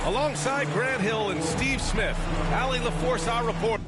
Alongside Grant Hill and Steve Smith, Allie LaForce, our reporter.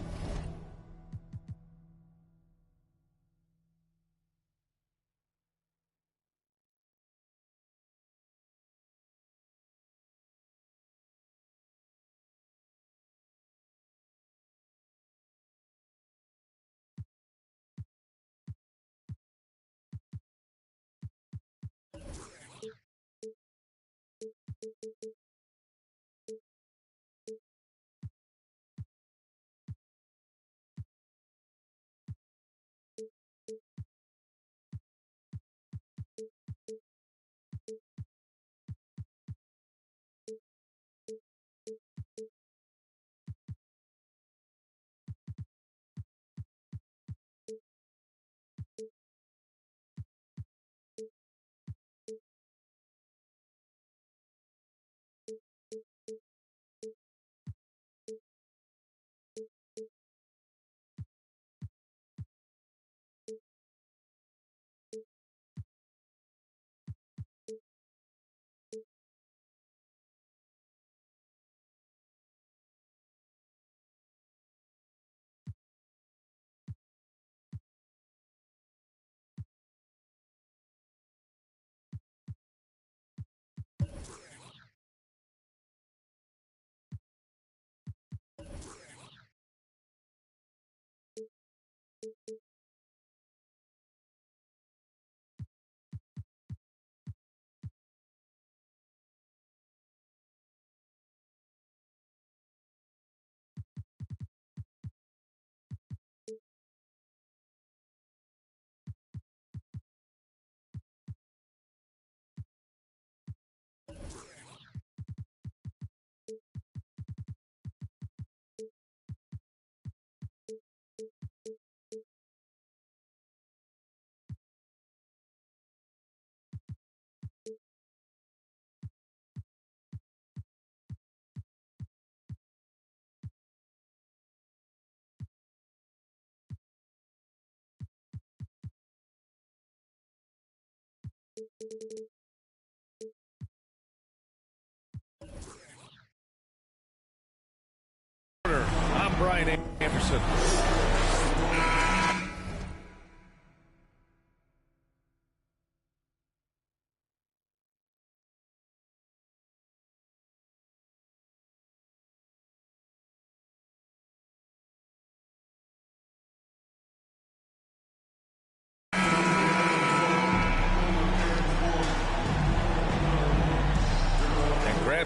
I'm Brian Anderson.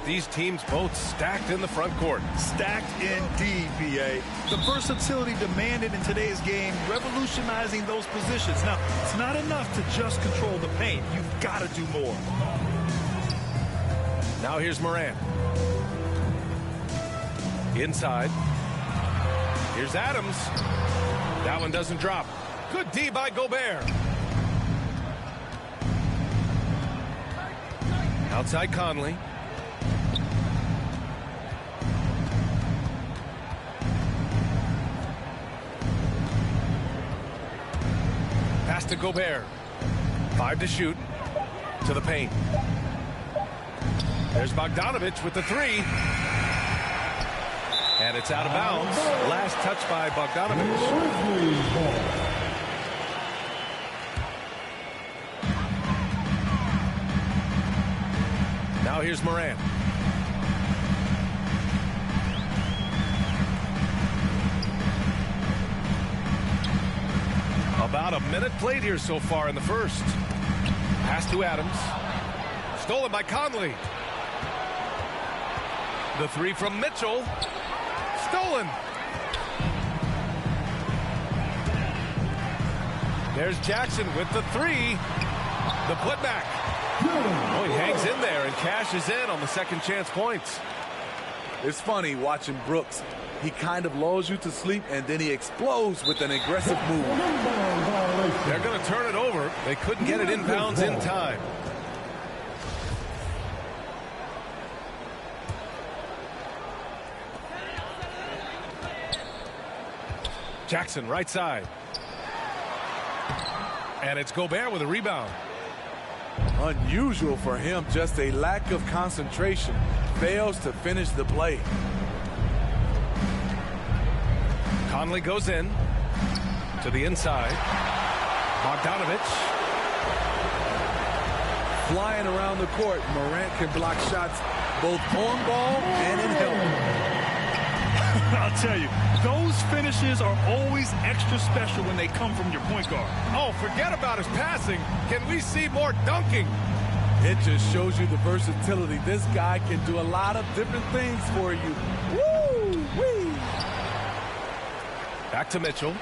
These teams both stacked in the front court. Stacked indeed, BA. The versatility demanded in today's game, revolutionizing those positions. Now, it's not enough to just control the paint. You've got to do more. Now here's Morant. Inside. Here's Adams. That one doesn't drop. Good D by Gobert. Outside Conley. Pass to Gobert. 5 to shoot. To the paint. There's Bogdanovich with the 3. And it's out of bounds. Last touch by Bogdanovich. Now here's Morant. About a minute played here so far in the first. Pass to Adams. Stolen by Conley. The 3 from Mitchell. Stolen. There's Jackson with the 3. The putback. Oh, he hangs in there and cashes in on the second chance points. It's funny watching Brooks. He kind of lulls you to sleep, and then he explodes with an aggressive move. They're going to turn it over. They couldn't get it inbounds in time. Jackson, right side. And it's Gobert with a rebound. Unusual for him, just a lack of concentration. Fails to finish the play. Conley goes in to the inside. Bogdanovich. Flying around the court, Morant can block shots both on ball and in help. I'll tell you, those finishes are always extra special when they come from your point guard. Oh, forget about his passing. Can we see more dunking? It just shows you the versatility. This guy can do a lot of different things for you. Woo-wee! Back to Mitchell.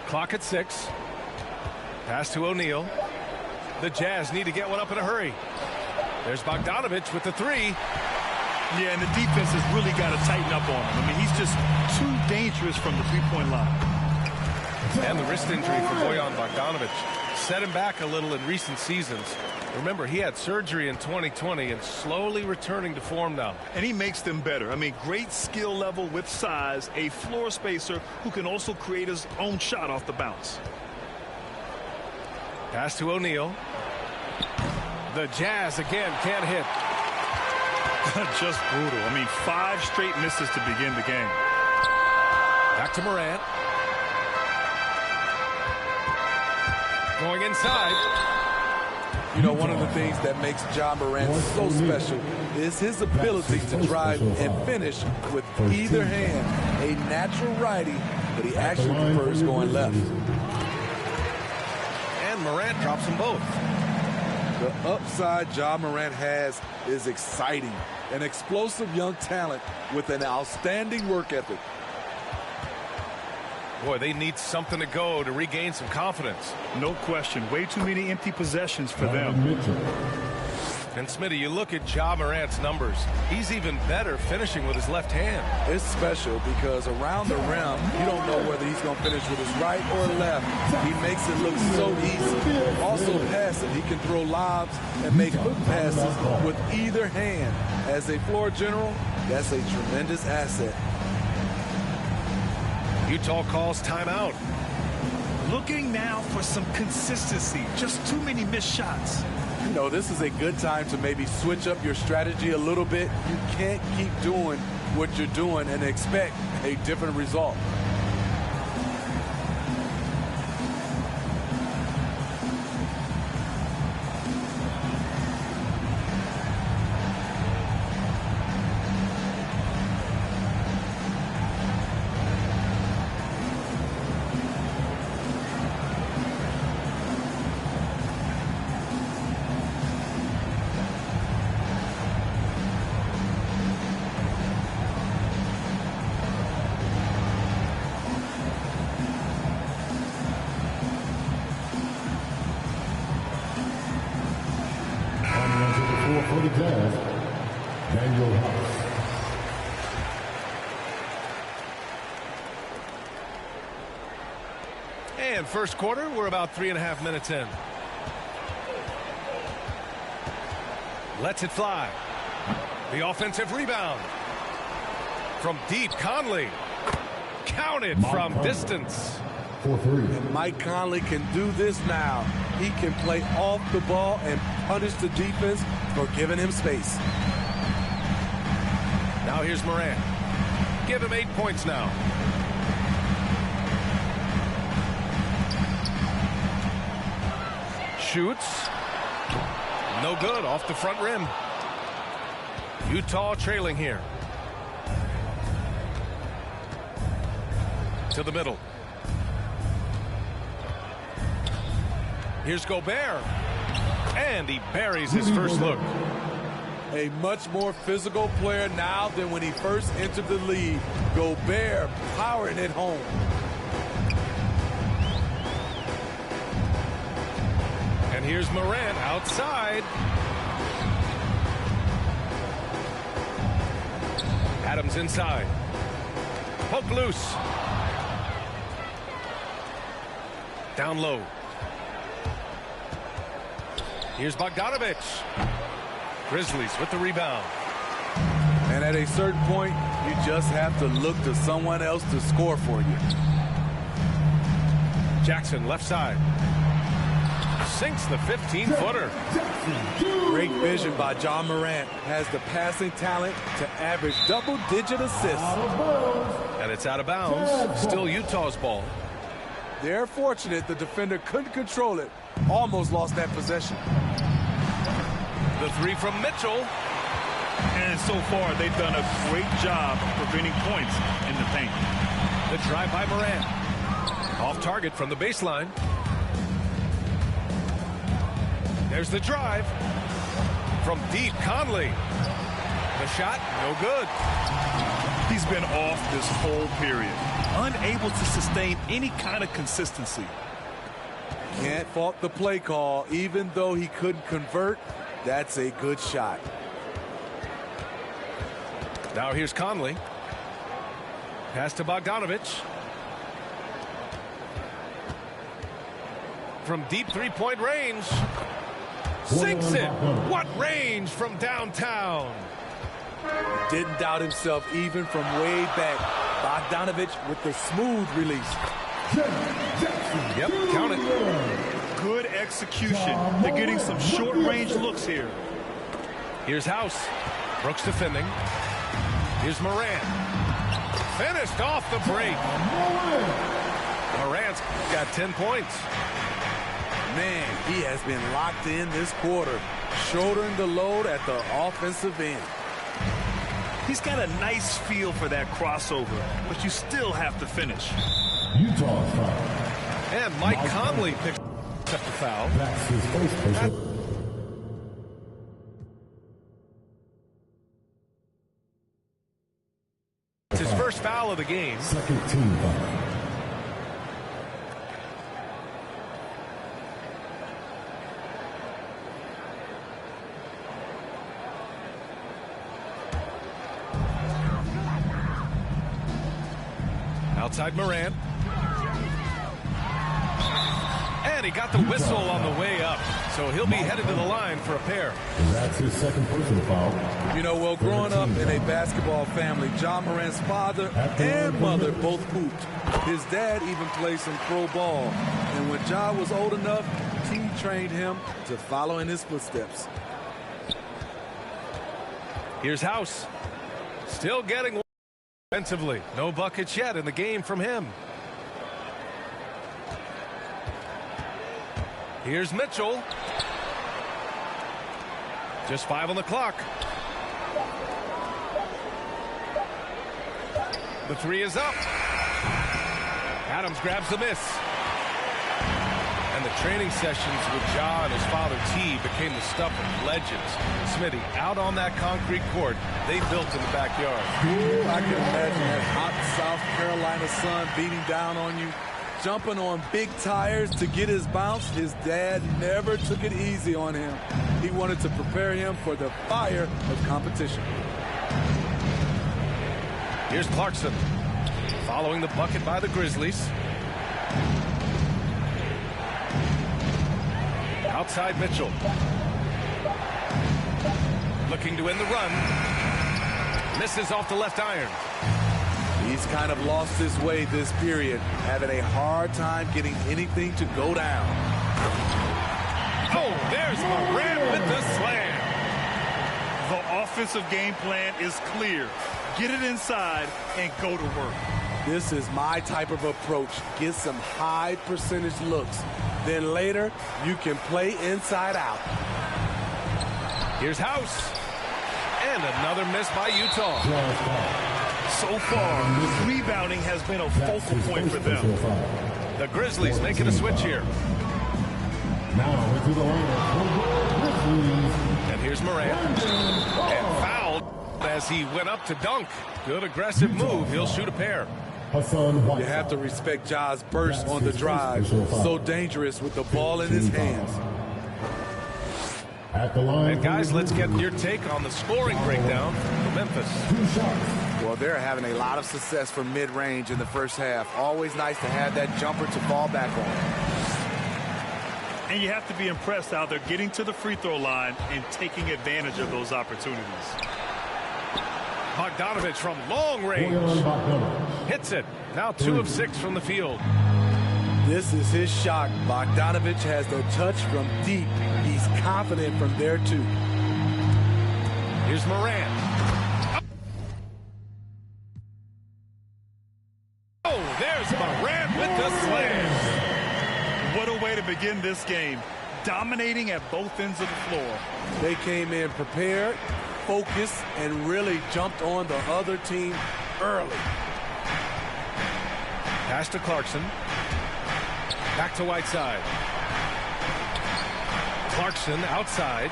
Clock at 6. Pass to O'Neal. The Jazz need to get one up in a hurry. There's Bogdanovich with the 3. Yeah, and the defense has really got to tighten up on him. I mean, he's just too dangerous from the three-point line. And the wrist injury for Bojan Bogdanovich set him back a little in recent seasons. Remember, he had surgery in 2020 and slowly returning to form now. And he makes them better. I mean, great skill level with size, a floor spacer who can also create his own shot off the bounce. Pass to O'Neal. The Jazz again can't hit. Just brutal. I mean, 5 straight misses to begin the game. Back to Morant. Going inside. You know, one of the things that makes Ja Morant so special is his ability to drive and finish with either hand. A natural righty, but he actually prefers going left. And Morant drops them both. The upside Ja Morant has is exciting. An explosive young talent with an outstanding work ethic. Boy, they need something to go to regain some confidence. No question. Way too many empty possessions for them. And Smitty, you look at Ja Morant's numbers. He's even better finishing with his left hand. It's special because around the rim, you don't know whether he's going to finish with his right or left. He makes it look so easy. Also passing, he can throw lobs and make hook passes with either hand. As a floor general, that's a tremendous asset. Utah calls timeout. Looking now for some consistency. Just too many missed shots. You know, this is a good time to maybe switch up your strategy a little bit. You can't keep doing what you're doing and expect a different result. For the Jazz, Daniel House. And first quarter, we're about 3.5 minutes in. Lets it fly. The offensive rebound. From deep, Conley. Counted from distance. For 3. Mike Conley can do this now. He can play off the ball and punish the defense for giving him space. Now here's Morant. Give him 8 points now. Shoots. No good, off the front rim. Utah trailing here. To the middle. Here's Gobert. And he buries his first look. A much more physical player now than when he first entered the league. Gobert powering it home. And here's Morant outside. Adams inside. Poke loose. Down low. Here's Bogdanovich. Grizzlies with the rebound. And at a certain point, you just have to look to someone else to score for you. Jackson, left side. Sinks the 15-footer. Great vision by John Morant. Has the passing talent to average double-digit assists. And it's out of bounds. Still Utah's ball. They're fortunate the defender couldn't control it. Almost lost that possession. The three from Mitchell. And so far, they've done a great job of preventing points in the paint. The drive by Morant. Off target from the baseline. There's the drive. From deep, Conley. The shot, no good. He's been off this whole period. Unable to sustain any kind of consistency. Can't fault the play call. Even though he couldn't convert, that's a good shot. Now here's Conley. Pass to Bogdanovich. From deep three-point range. Sinks it. What range from downtown. Didn't doubt himself even from way back. Bogdanovich with the smooth release. Yep, count it. Good execution. They're getting some short-range looks here. Here's House. Brooks defending. Here's Morant. Finished off the break. Morant's got 10 points. Man, he has been locked in this quarter, shouldering the load at the offensive end. He's got a nice feel for that crossover, but you still have to finish. Utah foul. And Mike Conley picked up the foul. That's his first personal. It's his first foul of the game. Second team foul. Outside Morant. And he got the whistle on the way up. So he'll be headed to the line for a pair. And that's his second personal foul. You know, well, growing up in a basketball family, John Morant's father and mother both hooped. His dad even played some pro ball. And when John was old enough, he trained him to follow in his footsteps. Here's House. Still getting offensively. No buckets yet in the game from him. Here's Mitchell. Just 5 on the clock. The three is up. Adams grabs the miss. And the training sessions with Ja and his father T became the stuff of legends. Smitty, out on that concrete court they built in the backyard. Ooh, I can imagine that hot South Carolina sun beating down on you. Jumping on big tires to get his bounce. His dad never took it easy on him. He wanted to prepare him for the fire of competition. Here's Clarkson. Following the bucket by the Grizzlies. Outside Mitchell. Looking to end the run. Misses off the left iron. He's kind of lost his way this period, having a hard time getting anything to go down. Oh, there's Morant with the slam. The offensive game plan is clear. Get it inside and go to work. This is my type of approach. Get some high percentage looks. Then later, you can play inside out. Here's House. And another miss by Utah. So far, rebounding has been a focal point for them. The Grizzlies making a switch here. Now into the lineup. Grizzlies. And here's Morant. And fouled as he went up to dunk. Good aggressive move. He'll shoot a pair. You have to respect Ja's burst on the drive. So dangerous with the ball in his hands. At the line. And guys, let's get your take on the scoring breakdown for Memphis. 2 shots. Well, they're having a lot of success from mid-range in the first half. Always nice to have that jumper to fall back on. And you have to be impressed how they're getting to the free throw line and taking advantage of those opportunities. Bogdanovich from long range. Hits it. Now 2 of 6 from the field. This is his shot. Bogdanovich has the touch from deep. He's confident from there, too. Here's Morant. Oh, there's Morant with the slam. What a way to begin this game. Dominating at both ends of the floor. They came in prepared, focused, and really jumped on the other team early. Pass to Clarkson. Back to Whiteside. Clarkson outside.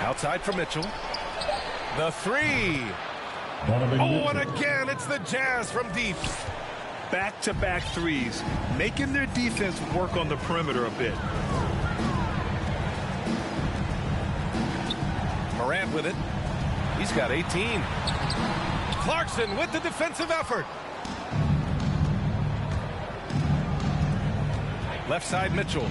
Outside for Mitchell. The three. Oh, and again, it's the Jazz from deep. Back-to-back threes, making their defense work on the perimeter a bit. Morant with it. He's got 18. Clarkson with the defensive effort. Left side, Mitchell.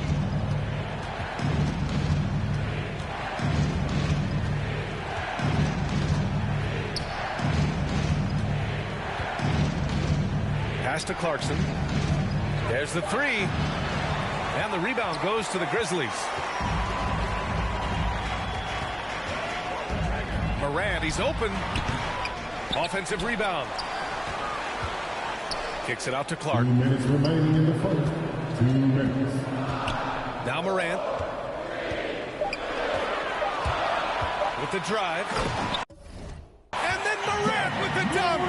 Pass to Clarkson. There's the three. And the rebound goes to the Grizzlies. Morant, he's open. Offensive rebound. Kicks it out to Clark. 2 minutes remaining in the first. 2 minutes. Now Morant. With the drive. And then Morant with the dunk.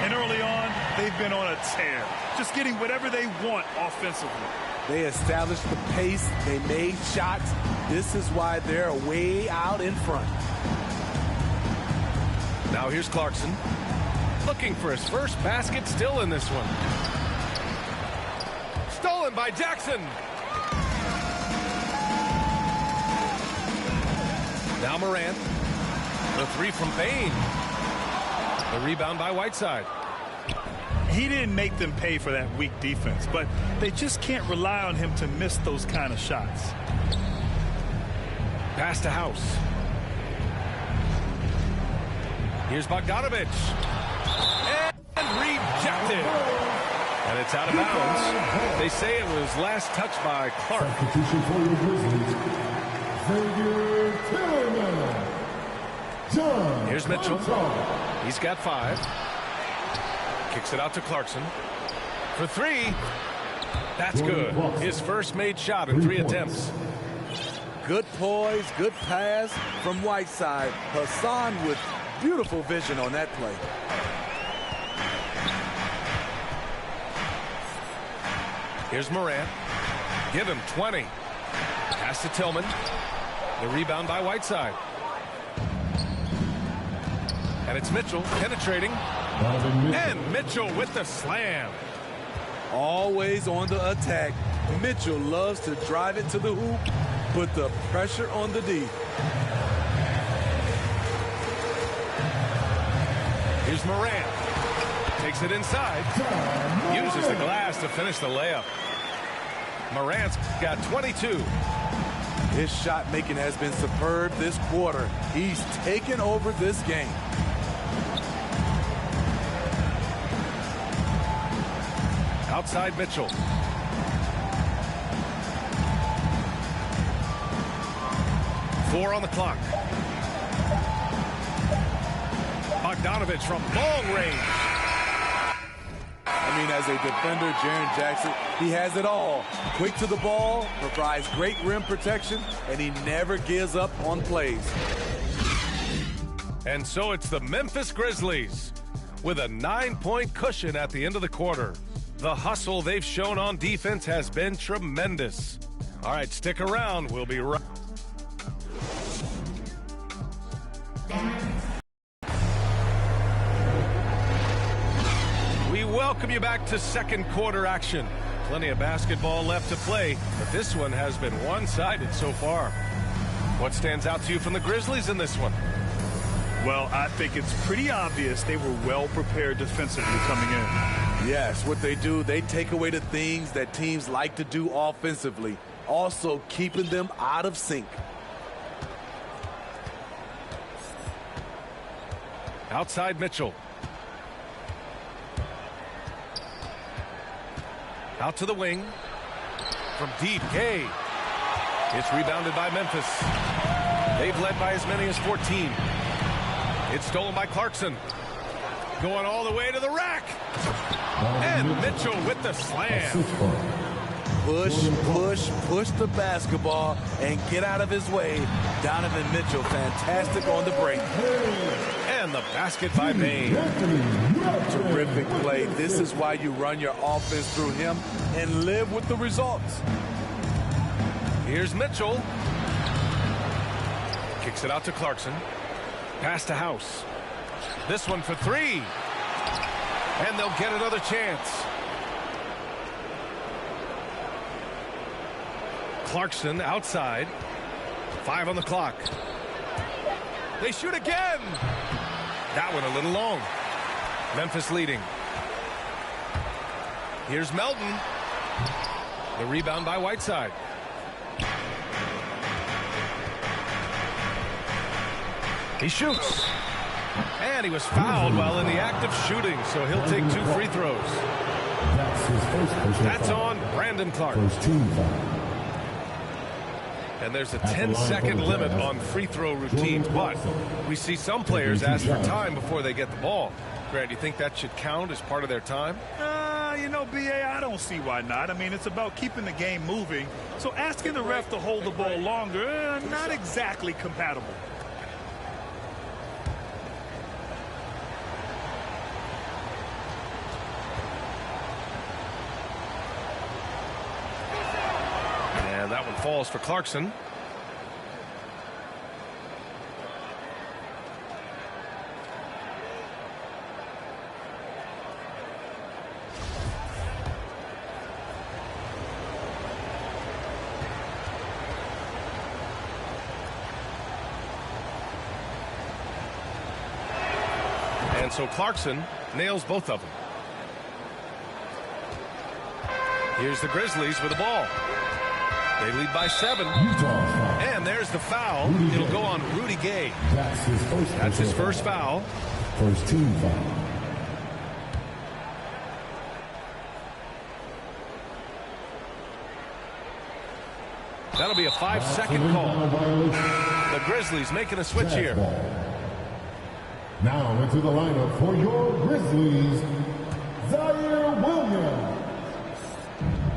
And early on, they've been on a tear. Just getting whatever they want offensively. They established the pace. They made shots. This is why they're way out in front. Now here's Clarkson. Looking for his first basket, still in this one. Stolen by Jackson. Now Morant. The three from Bain. The rebound by Whiteside. He didn't make them pay for that weak defense, but they just can't rely on him to miss those kind of shots. Pass to House. Here's Bogdanovich. And rejected. And it's out of bounds. They say it was last touched by Clark. Substitution for the Grizzlies. Xavier Tillman. John. Here's Mitchell. He's got 5. Kicks it out to Clarkson. For 3. That's good. His first made shot in 3 attempts. Good poise, good pass from Whiteside. Hassan with beautiful vision on that play. Here's Morant. Give him 20. Pass to Tillman. The rebound by Whiteside. And it's Mitchell penetrating. And Mitchell with the slam. Always on the attack. Mitchell loves to drive it to the hoop, put the pressure on the D. Here's Morant. Takes it inside. Uses the glass to finish the layup. Morant's got 22. His shot making has been superb this quarter. He's taken over this game. Outside Mitchell. Four on the clock. Bogdanovich from long range. I mean, as a defender, Jaren Jackson, he has it all. Quick to the ball, provides great rim protection, and he never gives up on plays. And so it's the Memphis Grizzlies with a 9-point cushion at the end of the quarter. The hustle they've shown on defense has been tremendous. All right, stick around. We'll be right. We welcome you back to second quarter action. Plenty of basketball left to play, but this one has been one-sided so far. What stands out to you from the Grizzlies in this one? Well, I think it's pretty obvious they were well prepared defensively coming in. Yes, what they do, they take away the things that teams like to do offensively, also keeping them out of sync. Outside Mitchell. Out to the wing. From deep, Gay. It's rebounded by Memphis. They've led by as many as 14. It's stolen by Clarkson. Going all the way to the rack. And Mitchell with the slam. Push, push, push the basketball and get out of his way. Donovan Mitchell, fantastic on the break. And the basket by Bain. Terrific play. This is why you run your offense through him and live with the results. Here's Mitchell. Kicks it out to Clarkson. Pass to House. This one for three. And they'll get another chance. Clarkson outside. 5 on the clock. They shoot again. That one a little long. Memphis leading. Here's Melton. The rebound by Whiteside. He shoots. And he was fouled while in the act of shooting, so he'll take 2 free throws. That's his first personal That's foul. on Brandon Clark. First team foul. And there's a 10-second limit on free throw routines, but we see some players ask for time before they get the ball. Grant, do you think that should count as part of their time? You know, B.A., I don't see why not. I mean, it's about keeping the game moving. So asking the ref to hold the ball longer, not exactly compatible. And that one falls for Clarkson. And so Clarkson nails both of them. Here's the Grizzlies with the ball. They lead by 7. And there's the foul. It'll go on Rudy Gay. That's his first foul. First team foul. That'll be a 5-second call. The Grizzlies making a switch here. Now into the lineup for your Grizzlies, Zaire Williams.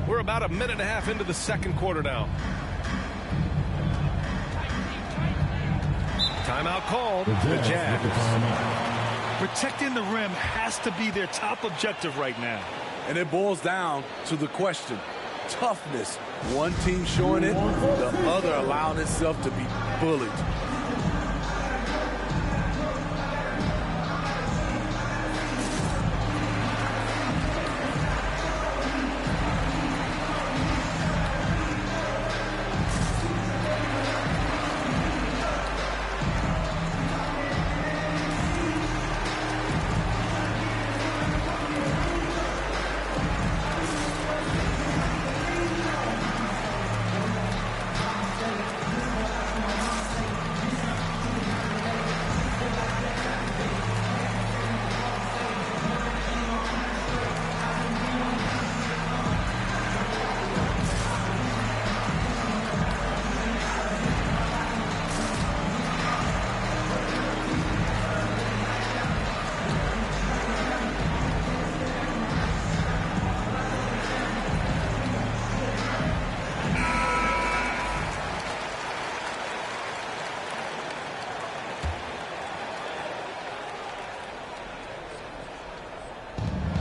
We're about a minute and a half into the second quarter now. Timeout called. The Jazz. Protecting the rim has to be their top objective right now. And it boils down to the question. Toughness. One team showing it, the other allowing itself to be bullied.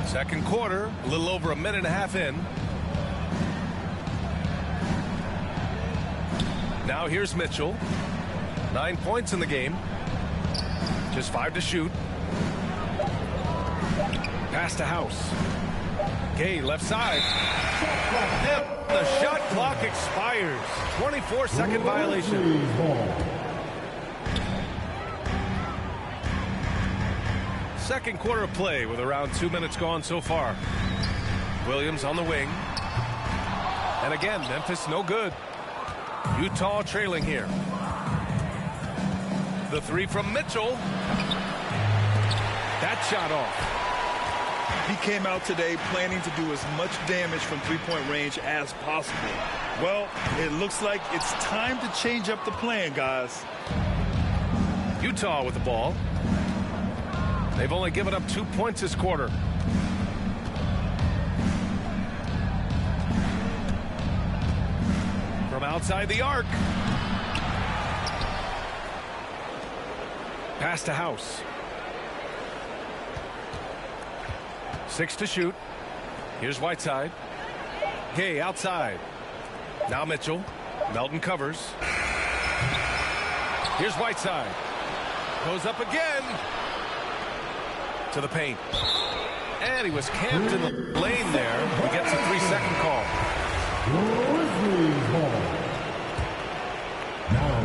Second quarter, a little over a minute and a half in. Now here's Mitchell. 9 points in the game. Just 5 to shoot. Pass to House. Gay left side. Yep, the shot clock expires. 24-second violation. Second quarter of play with around 2 minutes gone so far. Williams on the wing. And again, Memphis no good. Utah trailing here. The 3 from Mitchell. That shot off. He came out today planning to do as much damage from three-point range as possible. Well, it looks like it's time to change up the plan, guys. Utah with the ball. They've only given up 2 points this quarter. From outside the arc. Pass to House. 6 to shoot. Here's Whiteside. Gay outside. Now Mitchell. Melton covers. Here's Whiteside. Goes up again. To the paint. And he was camped in the lane there. He gets a 3-second call.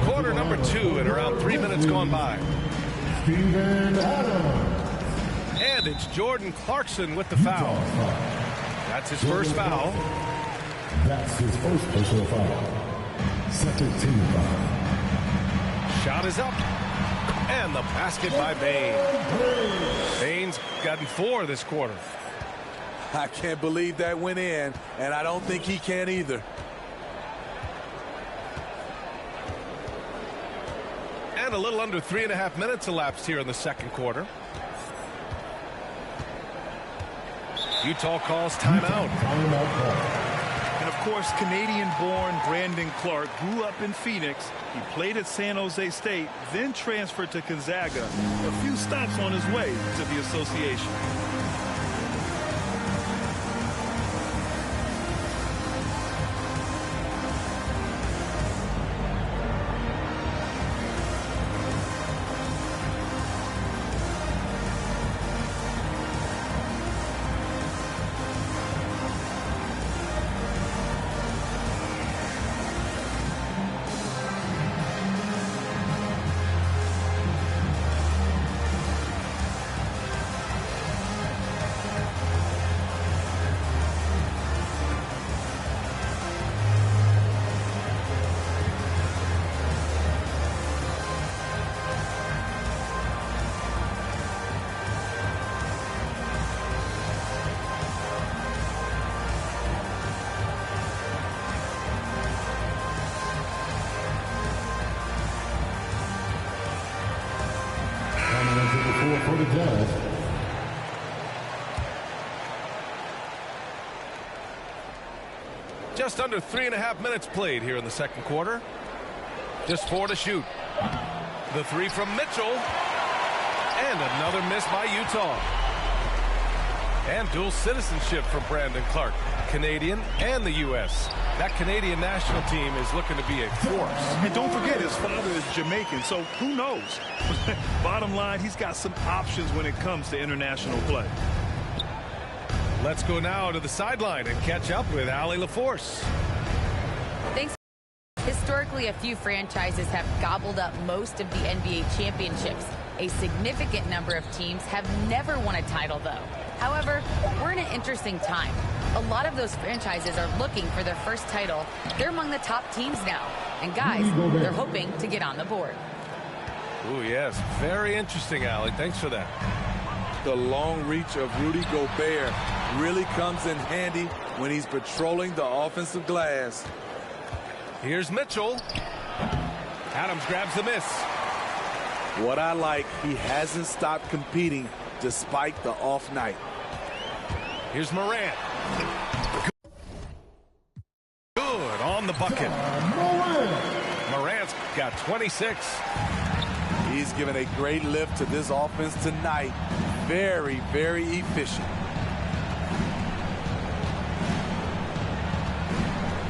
Quarter number 2 and around 3 minutes gone by. And it's Jordan Clarkson with the foul. That's his first foul. That's his first personal foul. Second team foul. Shot is up. And the basket by Bane. Bane's gotten 4 this quarter. I can't believe that went in, and I don't think he can either. And a little under 3.5 minutes elapsed here in the second quarter. Utah calls timeout. And of course, Canadian-born Brandon Clark grew up in Phoenix. He played at San Jose State, then transferred to Gonzaga. A few stops on his way to the association. For the Jazz. Just under 3.5 minutes played here in the second quarter. Just 4 to shoot. The 3 from Mitchell. And another miss by Utah. And dual citizenship from Brandon Clark. Canadian and the U.S. That Canadian national team is looking to be a force. And don't forget, his father is Jamaican, so who knows? Bottom line, he's got some options when it comes to international play. Let's go now to the sideline and catch up with Allie LaForce. Thanks. Historically, a few franchises have gobbled up most of the NBA championships. A significant number of teams have never won a title, though. However, we're in an interesting time. A lot of those franchises are looking for their first title. They're among the top teams now. And guys, they're hoping to get on the board. Oh, yes. Very interesting, Allie. Thanks for that. The long reach of Rudy Gobert really comes in handy when he's patrolling the offensive glass. Here's Mitchell. Adams grabs the miss. What I like, he hasn't stopped competing despite the off night. Here's Morant. Good on the bucket. Morant's got 26. He's given a great lift to this offense tonight. Very, very efficient.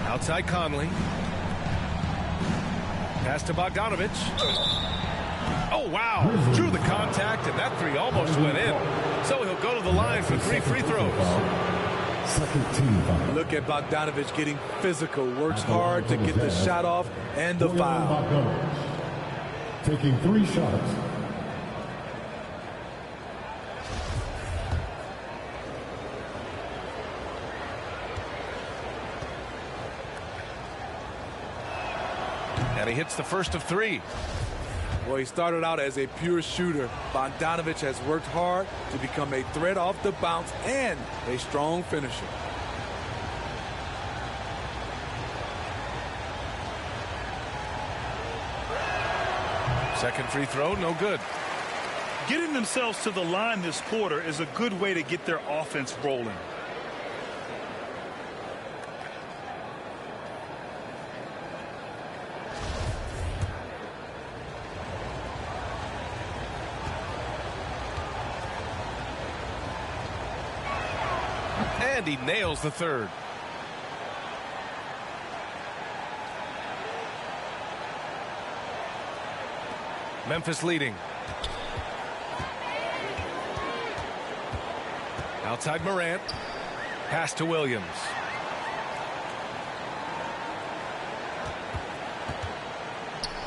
Outside Conley. Pass to Bogdanovich. Oh, wow. Drew the contact, and that 3 almost went in. So he'll go to the line for 3 free throws. Second team foul. Look at Bogdanovich getting physical. Works hard to get the shot off and the foul. Taking 3 shots. And he hits the first of 3. Well, he started out as a pure shooter. Bogdanovich has worked hard to become a threat off the bounce and a strong finisher. Second free throw, no good. Getting themselves to the line this quarter is a good way to get their offense rolling. And he nails the third. Memphis leading. Outside Morant. Pass to Williams.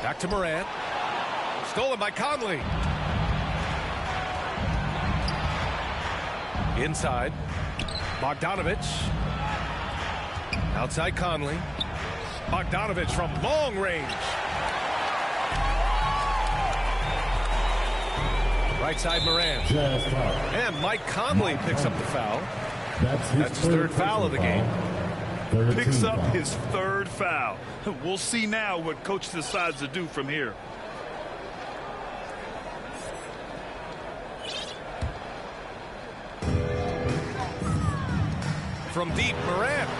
Back to Morant. Stolen by Conley. Inside. Bogdanovich. Outside Conley. Bogdanovich from long range. Right side Morant. And Mike Conley picks up the foul. That's his third foul of the game. Picks up his third foul. We'll see now what coach decides to do from here. From deep, Morant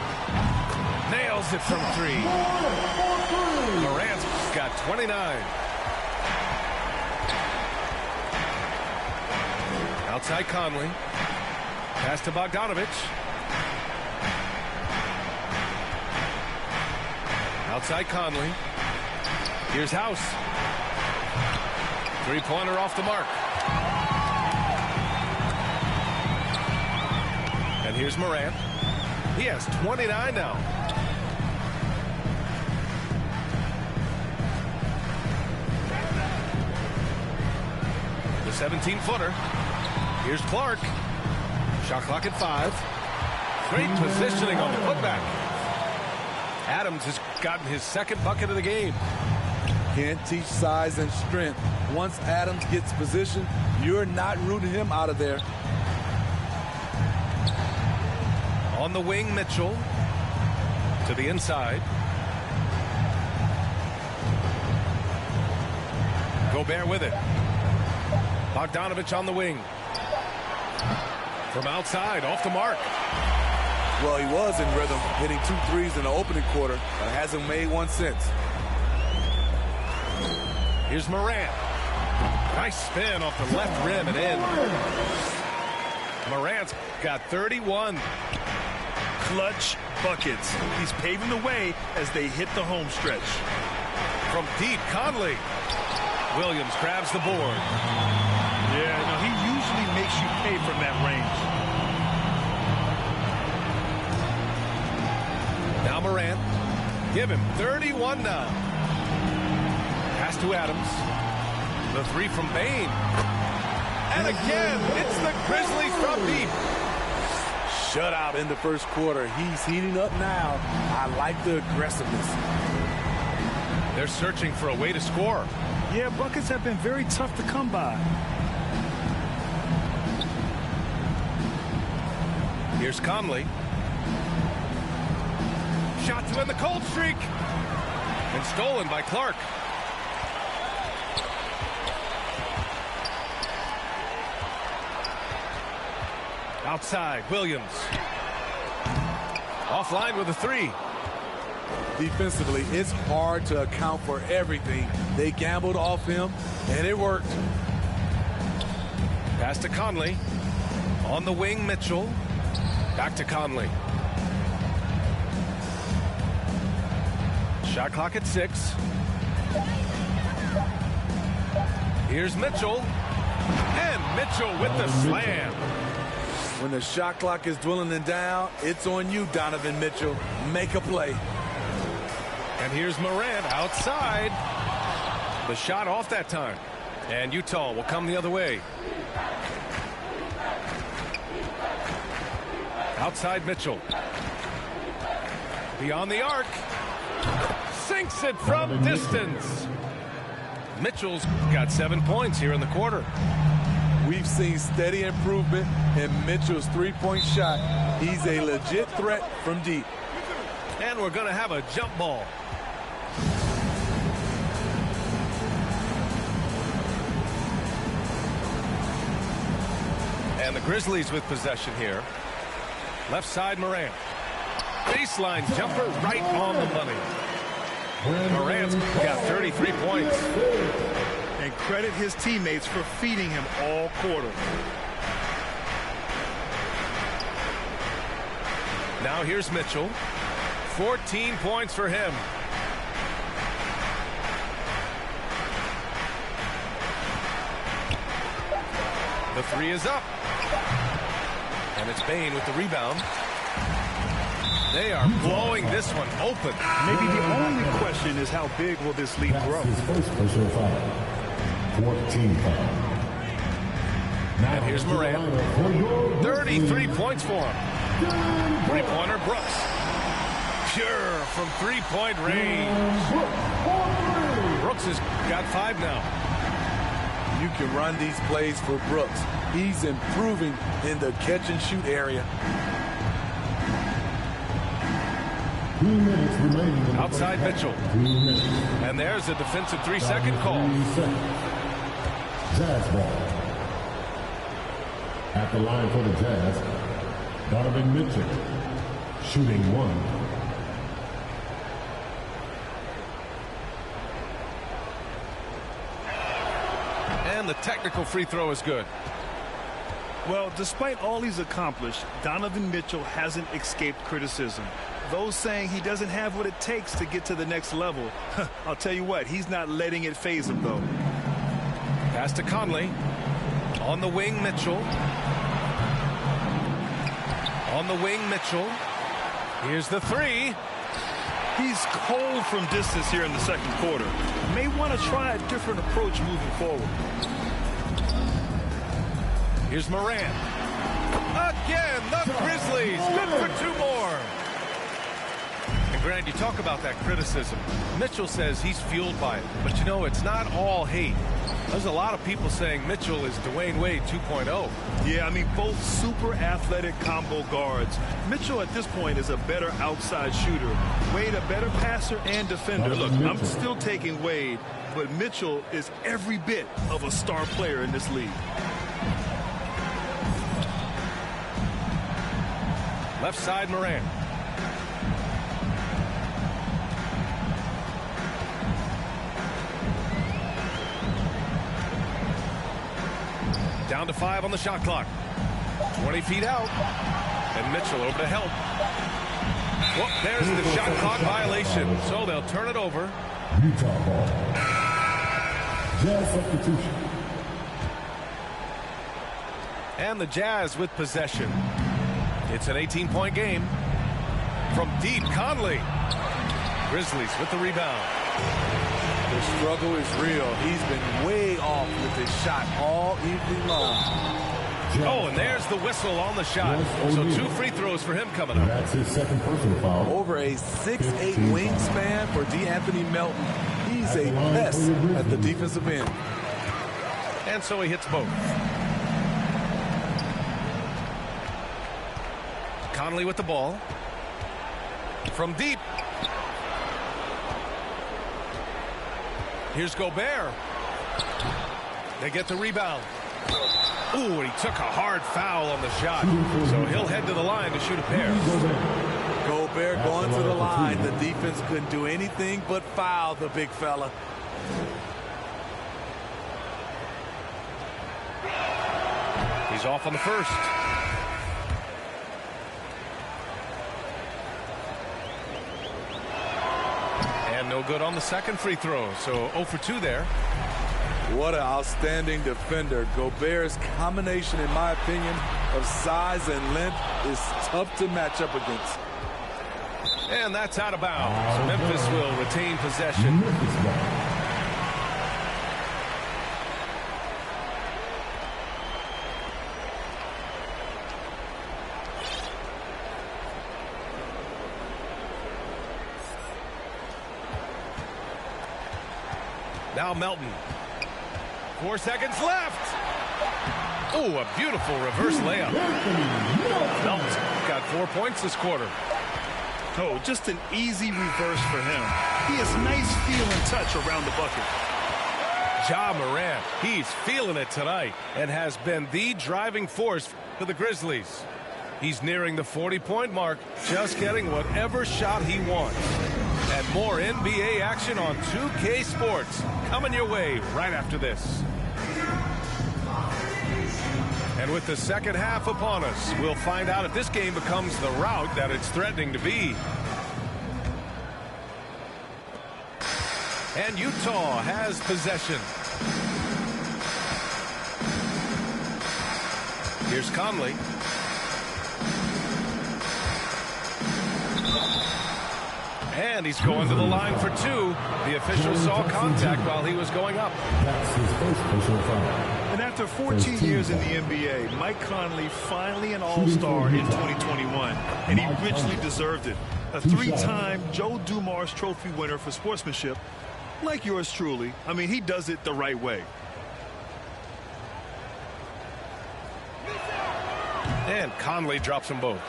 nails it from three. Morant's got 29. Outside Conley. Pass to Bogdanovich. Outside Conley. Here's House. Three-pointer off the mark. And here's Morant. He has 29 now. The 17-footer. Here's Clark. Shot clock at 5. Great positioning on the putback. Adams has gotten his second bucket of the game. Can't teach size and strength. Once Adams gets position, you're not rooting him out of there. On the wing, Mitchell. To the inside. Gobert with it. Bogdanovich on the wing. From outside, off the mark. Well, he was in rhythm, hitting 2 threes in the opening quarter, but hasn't made one since. Here's Morant. Nice spin off the left rim and in. Morant's got 31. Clutch buckets. He's paving the way as they hit the home stretch. From deep, Conley. Williams grabs the board. Yeah, no, he usually makes you pay from that range. Now Morant. Give him 31 now. Pass to Adams. The three from Bain. And again, it's the Grizzlies from deep. Shutout in the first quarter. He's heating up now. I like the aggressiveness. They're searching for a way to score. Yeah, buckets have been very tough to come by. Here's Conley. Shot to end the cold streak. And stolen by Clark. Outside, Williams. Offline with a three. Defensively, it's hard to account for everything. They gambled off him, and it worked. Pass to Conley. On the wing, Mitchell. Back to Conley. Shot clock at 6. Here's Mitchell. And Mitchell with the slam. When the shot clock is dwindling down, it's on you, Donovan Mitchell. Make a play. And here's Morant outside. The shot off that time. And Utah will come the other way. Outside Mitchell. Beyond the arc. Sinks it from distance. Mitchell's got 7 points here in the quarter. We've seen steady improvement in Mitchell's three-point shot. He's a legit threat from deep. And we're going to have a jump ball. And the Grizzlies with possession here. Left side, Morant. Baseline jumper right on the money. Morant's got 33 points. And credit his teammates for feeding him all quarter. Now here's Mitchell. 14 points for him. The three is up. And it's Bane with the rebound. They are blowing this one open. Maybe the only question is how big will this lead grow? His first personal foul. 14 foul. And here's Morant. 33 points for him. Three-pointer Brooks. Pure from three-point range. Brooks has got 5 now. You can run these plays for Brooks. He's improving in the catch-and-shoot area. 2 minutes remaining. Outside Mitchell. 2 minutes. And there's a defensive 3-second call. 3 seconds. Jazz ball. At the line for the Jazz, Donovan Mitchell, shooting 1. And the technical free throw is good. Well, despite all he's accomplished, Donovan Mitchell hasn't escaped criticism. Those saying he doesn't have what it takes to get to the next level. I'll tell you what, he's not letting it faze him, though. Pass to Conley. On the wing, Mitchell. On the wing, Mitchell. Here's the three. He's cold from distance here in the second quarter. May want to try a different approach moving forward. Here's Morant. Again, the Grizzlies. Good for 2 more. And Grant, you talk about that criticism. Mitchell says he's fueled by it. But you know, it's not all hate. There's a lot of people saying Mitchell is Dwayne Wade 2.0. Yeah, I mean, both super athletic combo guards. Mitchell at this point is a better outside shooter. Wade a better passer and defender. Look, I'm still taking Wade, but Mitchell is every bit of a star player in this league. Left side, Morant. Down to 5 on the shot clock. 20 feet out. And Mitchell over to help. Well, there's the shot clock violation. So they'll turn it over. Utah ball. Jazz substitution. And the Jazz with possession. It's an 18-point game. From deep, Conley. Grizzlies with the rebound. The struggle is real. He's been way off with his shot all evening long. Oh, and there's the whistle on the shot. So 2 free throws for him coming up. That's his second personal foul. Over a 6'8" wingspan for D'Anthony Melton. He's a pest at the defensive end. And so he hits both. Conley with the ball. From deep. Here's Gobert. They get the rebound. Ooh, and he took a hard foul on the shot. So he'll head to the line to shoot a pair. Gobert going to the line. The defense couldn't do anything but foul the big fella. He's off on the first. And no good on the second free throw. So 0 for 2 there. What an outstanding defender. Gobert's combination, in my opinion, of size and length is tough to match up against. And that's out of bounds. Memphis will retain possession. Now Melton. 4 seconds left. Oh, a beautiful reverse layup. Melton's got 4 points this quarter. Oh, just an easy reverse for him. He has nice feel and touch around the bucket. Ja Morant, he's feeling it tonight and has been the driving force for the Grizzlies. He's nearing the 40-point mark, just getting whatever shot he wants. And more NBA action on 2K Sports coming your way right after this. And with the second half upon us, we'll find out if this game becomes the rout that it's threatening to be. And Utah has possession. Here's Conley. And he's going to the line for two. The official saw contact while he was going up. That's his first personal foul. And after 14 years in the NBA, Mike Conley finally an all-star in 2021. And he richly deserved it. A three-time Joe Dumars Trophy winner for sportsmanship, like yours truly. I mean, he does it the right way. And Conley drops them both.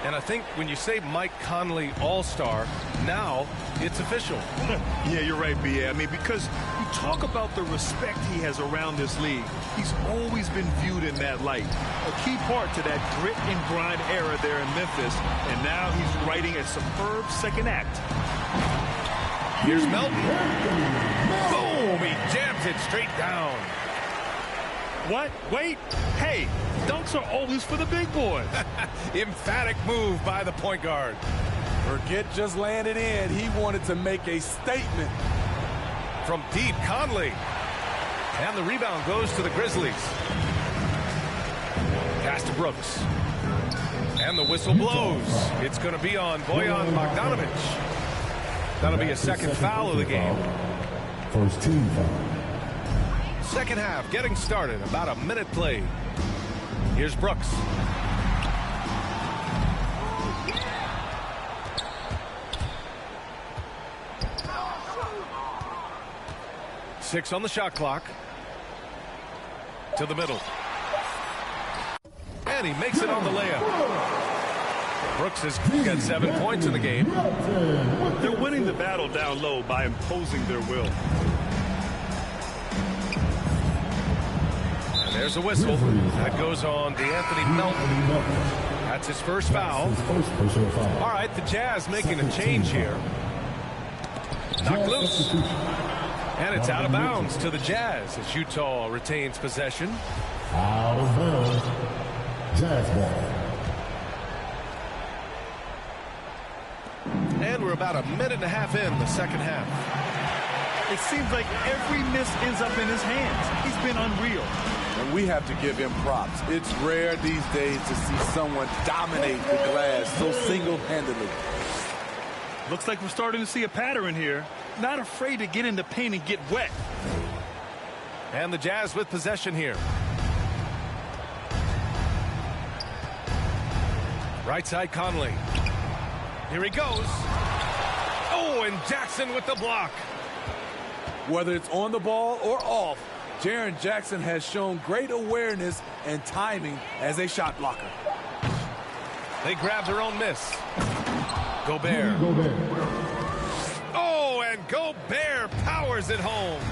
And I think when you say Mike Conley All-Star, now it's official. Yeah, you're right, B.A. I mean, because you talk about the respect he has around this league. He's always been viewed in that light. A key part to that grit and grind era there in Memphis. And now he's writing a superb second act. Here's Melton. Boom! He jams it straight down. What? Wait. Hey, dunks are always for the big boys. Emphatic move by the point guard. Forget just laying it in. He wanted to make a statement. From deep, Conley. And the rebound goes to the Grizzlies. Pass to Brooks. And the whistle blows. It's going to be on Bojan Bogdanovic. That'll be a second foul of the game. First team foul. Second half getting started. About a minute played. Here's Brooks. Six on the shot clock. To the middle. And he makes it on the layup. Brooks has got 7 points in the game. They're winning the battle down low by imposing their will. There's a whistle. That goes on DeAnthony Melton. That's his first foul. All right, the Jazz making a change here. Knocked loose. And it's out of bounds to the Jazz as Utah retains possession. Out of bounds. Jazz ball. And we're about a minute and a half in the second half. It seems like every miss ends up in his hands. He's been unreal. And we have to give him props. It's rare these days to see someone dominate the glass so single-handedly. Looks like we're starting to see a pattern here. Not afraid to get in the paint and get wet. And the Jazz with possession here. Right side Conley. Here he goes. Oh, and Jackson with the block. Whether it's on the ball or off, Jaren Jackson has shown great awareness and timing as a shot blocker. They grab their own miss. Gobert. Oh, and Gobert powers it home.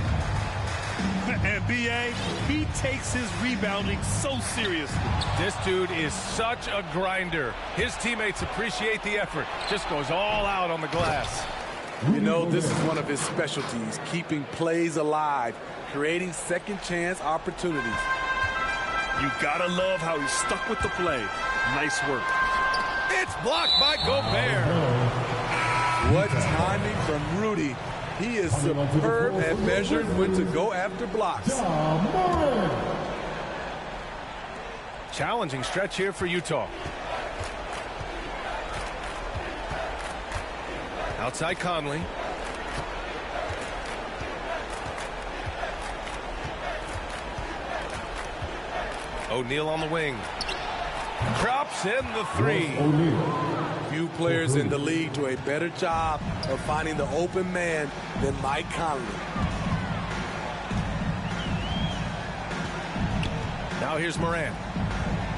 And B.A., he takes his rebounding so seriously. This dude is such a grinder. His teammates appreciate the effort. Just goes all out on the glass. You know, this is one of his specialties, keeping plays alive, creating second chance opportunities. You gotta love how he's stuck with the play. Nice work. It's blocked by Gobert. What timing from Rudy. He is superb at measuring when to go after blocks. Challenging stretch here for Utah. Outside Conley. O'Neal on the wing. Drops in the three. Few players in the league do a better job of finding the open man than Mike Conley. Now here's Morant.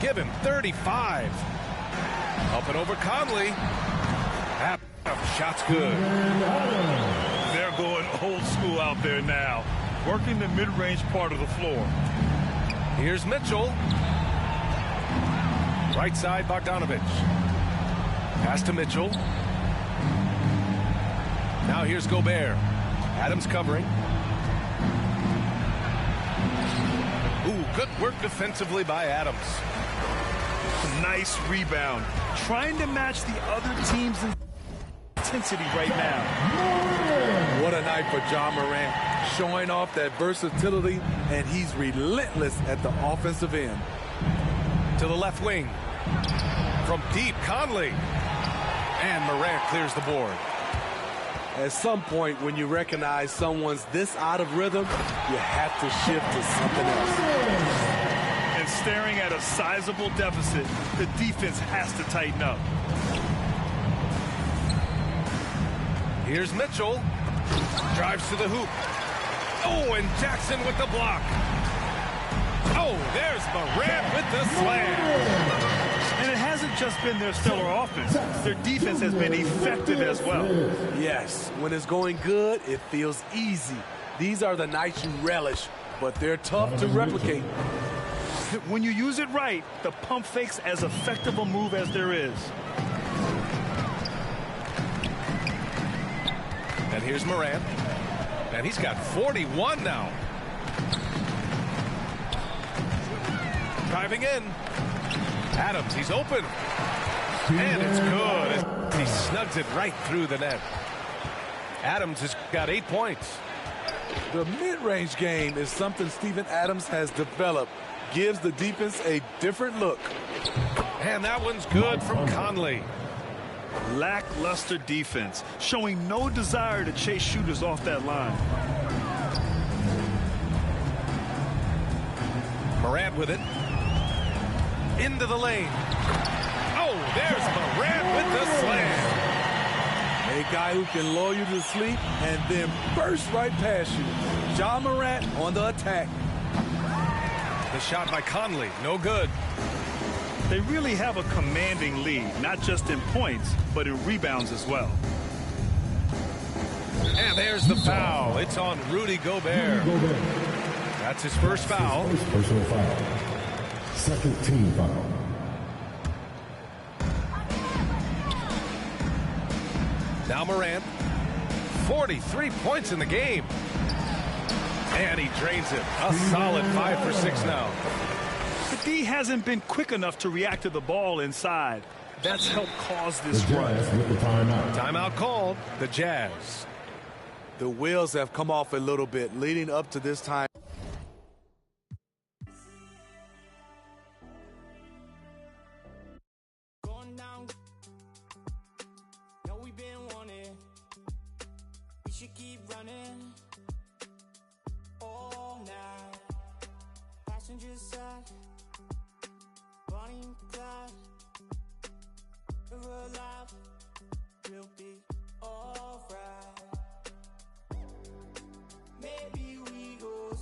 Give him 35. Up and over Conley. Shot's good. They're going old school out there now, working the mid-range part of the floor. Here's Mitchell. Right side, Bogdanovich. Pass to Mitchell. Now here's Gobert. Adams covering. Ooh, good work defensively by Adams. Nice rebound. Trying to match the other team's intensity right now. What a night for Ja Morant, showing off that versatility, and he's relentless at the offensive end. To the left wing. From deep, Conley. And Morant clears the board. At some point, when you recognize someone's this out of rhythm, you have to shift to something else. And staring at a sizable deficit, the defense has to tighten up. Here's Mitchell. Drives to the hoop. Oh, and Jackson with the block. Oh, there's Morant with the slam. And it hasn't just been their stellar offense. Their defense has been effective as well. Yes, when it's going good, it feels easy. These are the nights you relish, but they're tough to replicate. When you use it right, the pump fake's as effective a move as there is. And here's Morant. And he's got 41 now. Driving in. Adams, he's open. And it's good. He snugs it right through the net. Adams has got 8 points. The mid-range game is something Steven Adams has developed. Gives the defense a different look. And that one's good from Conley. Lackluster defense, showing no desire to chase shooters off that line. Morant with it. Into the lane. Oh, there's Morant with the slam. A guy who can lull you to sleep and then burst right past you. Ja Morant on the attack. The shot by Conley, no good. They really have a commanding lead, not just in points, but in rebounds as well. And there's the foul. It's on Rudy Gobert. That's his first foul. Personal foul. Second team foul. Now Morant. 43 points in the game. And he drains it. A solid 5 for 6 now. The D hasn't been quick enough to react to the ball inside. That's helped cause this run. With the timeout. Timeout called. The Jazz. The wheels have come off a little bit leading up to this time. Going down. Know we've been wanting. We should keep running all night. Passenger side. Bonnie and Clyde. We're alive. We'll be alright. Maybe we go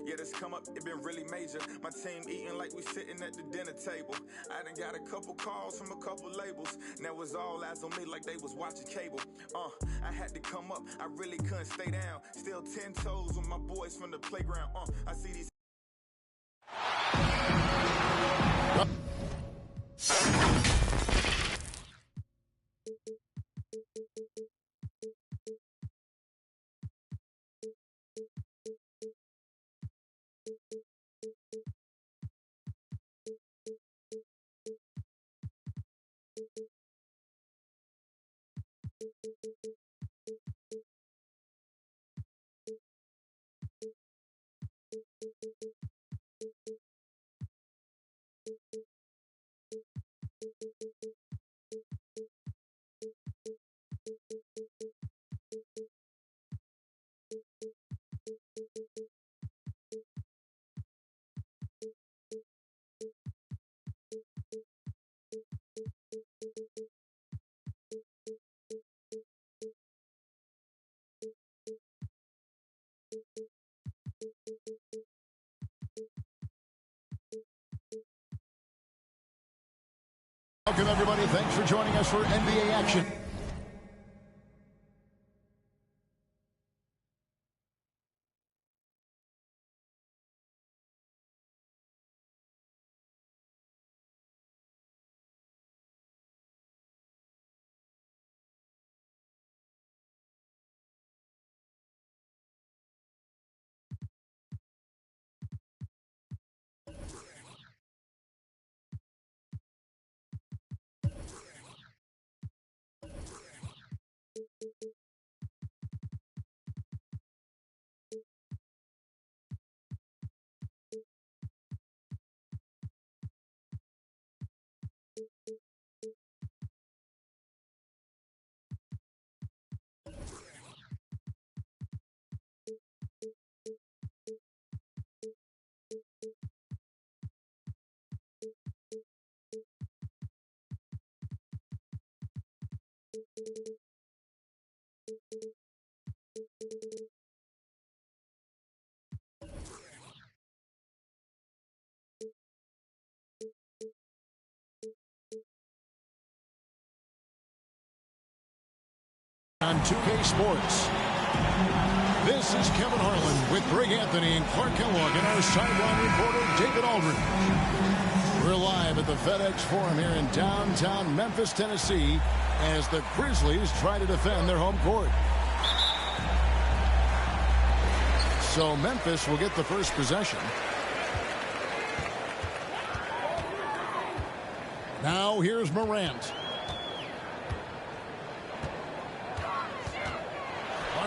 Yeah, this come up, it been really major. My team eating like we sitting at the dinner table. I done got a couple calls from a couple labels. Now it's all eyes on me like they was watching cable. I had to come up, I really couldn't stay down. Still 10 toes with my boys from the playground. I see these. Welcome, everybody. Thanks for joining us for NBA action. On 2K Sports, this is Kevin Harlan with Greg Anthony and Clark Kellogg and our sideline reporter David Aldridge. We're live at the FedEx Forum here in downtown Memphis, Tennessee, as the Grizzlies try to defend their home court. So Memphis will get the first possession. Now here's Morant.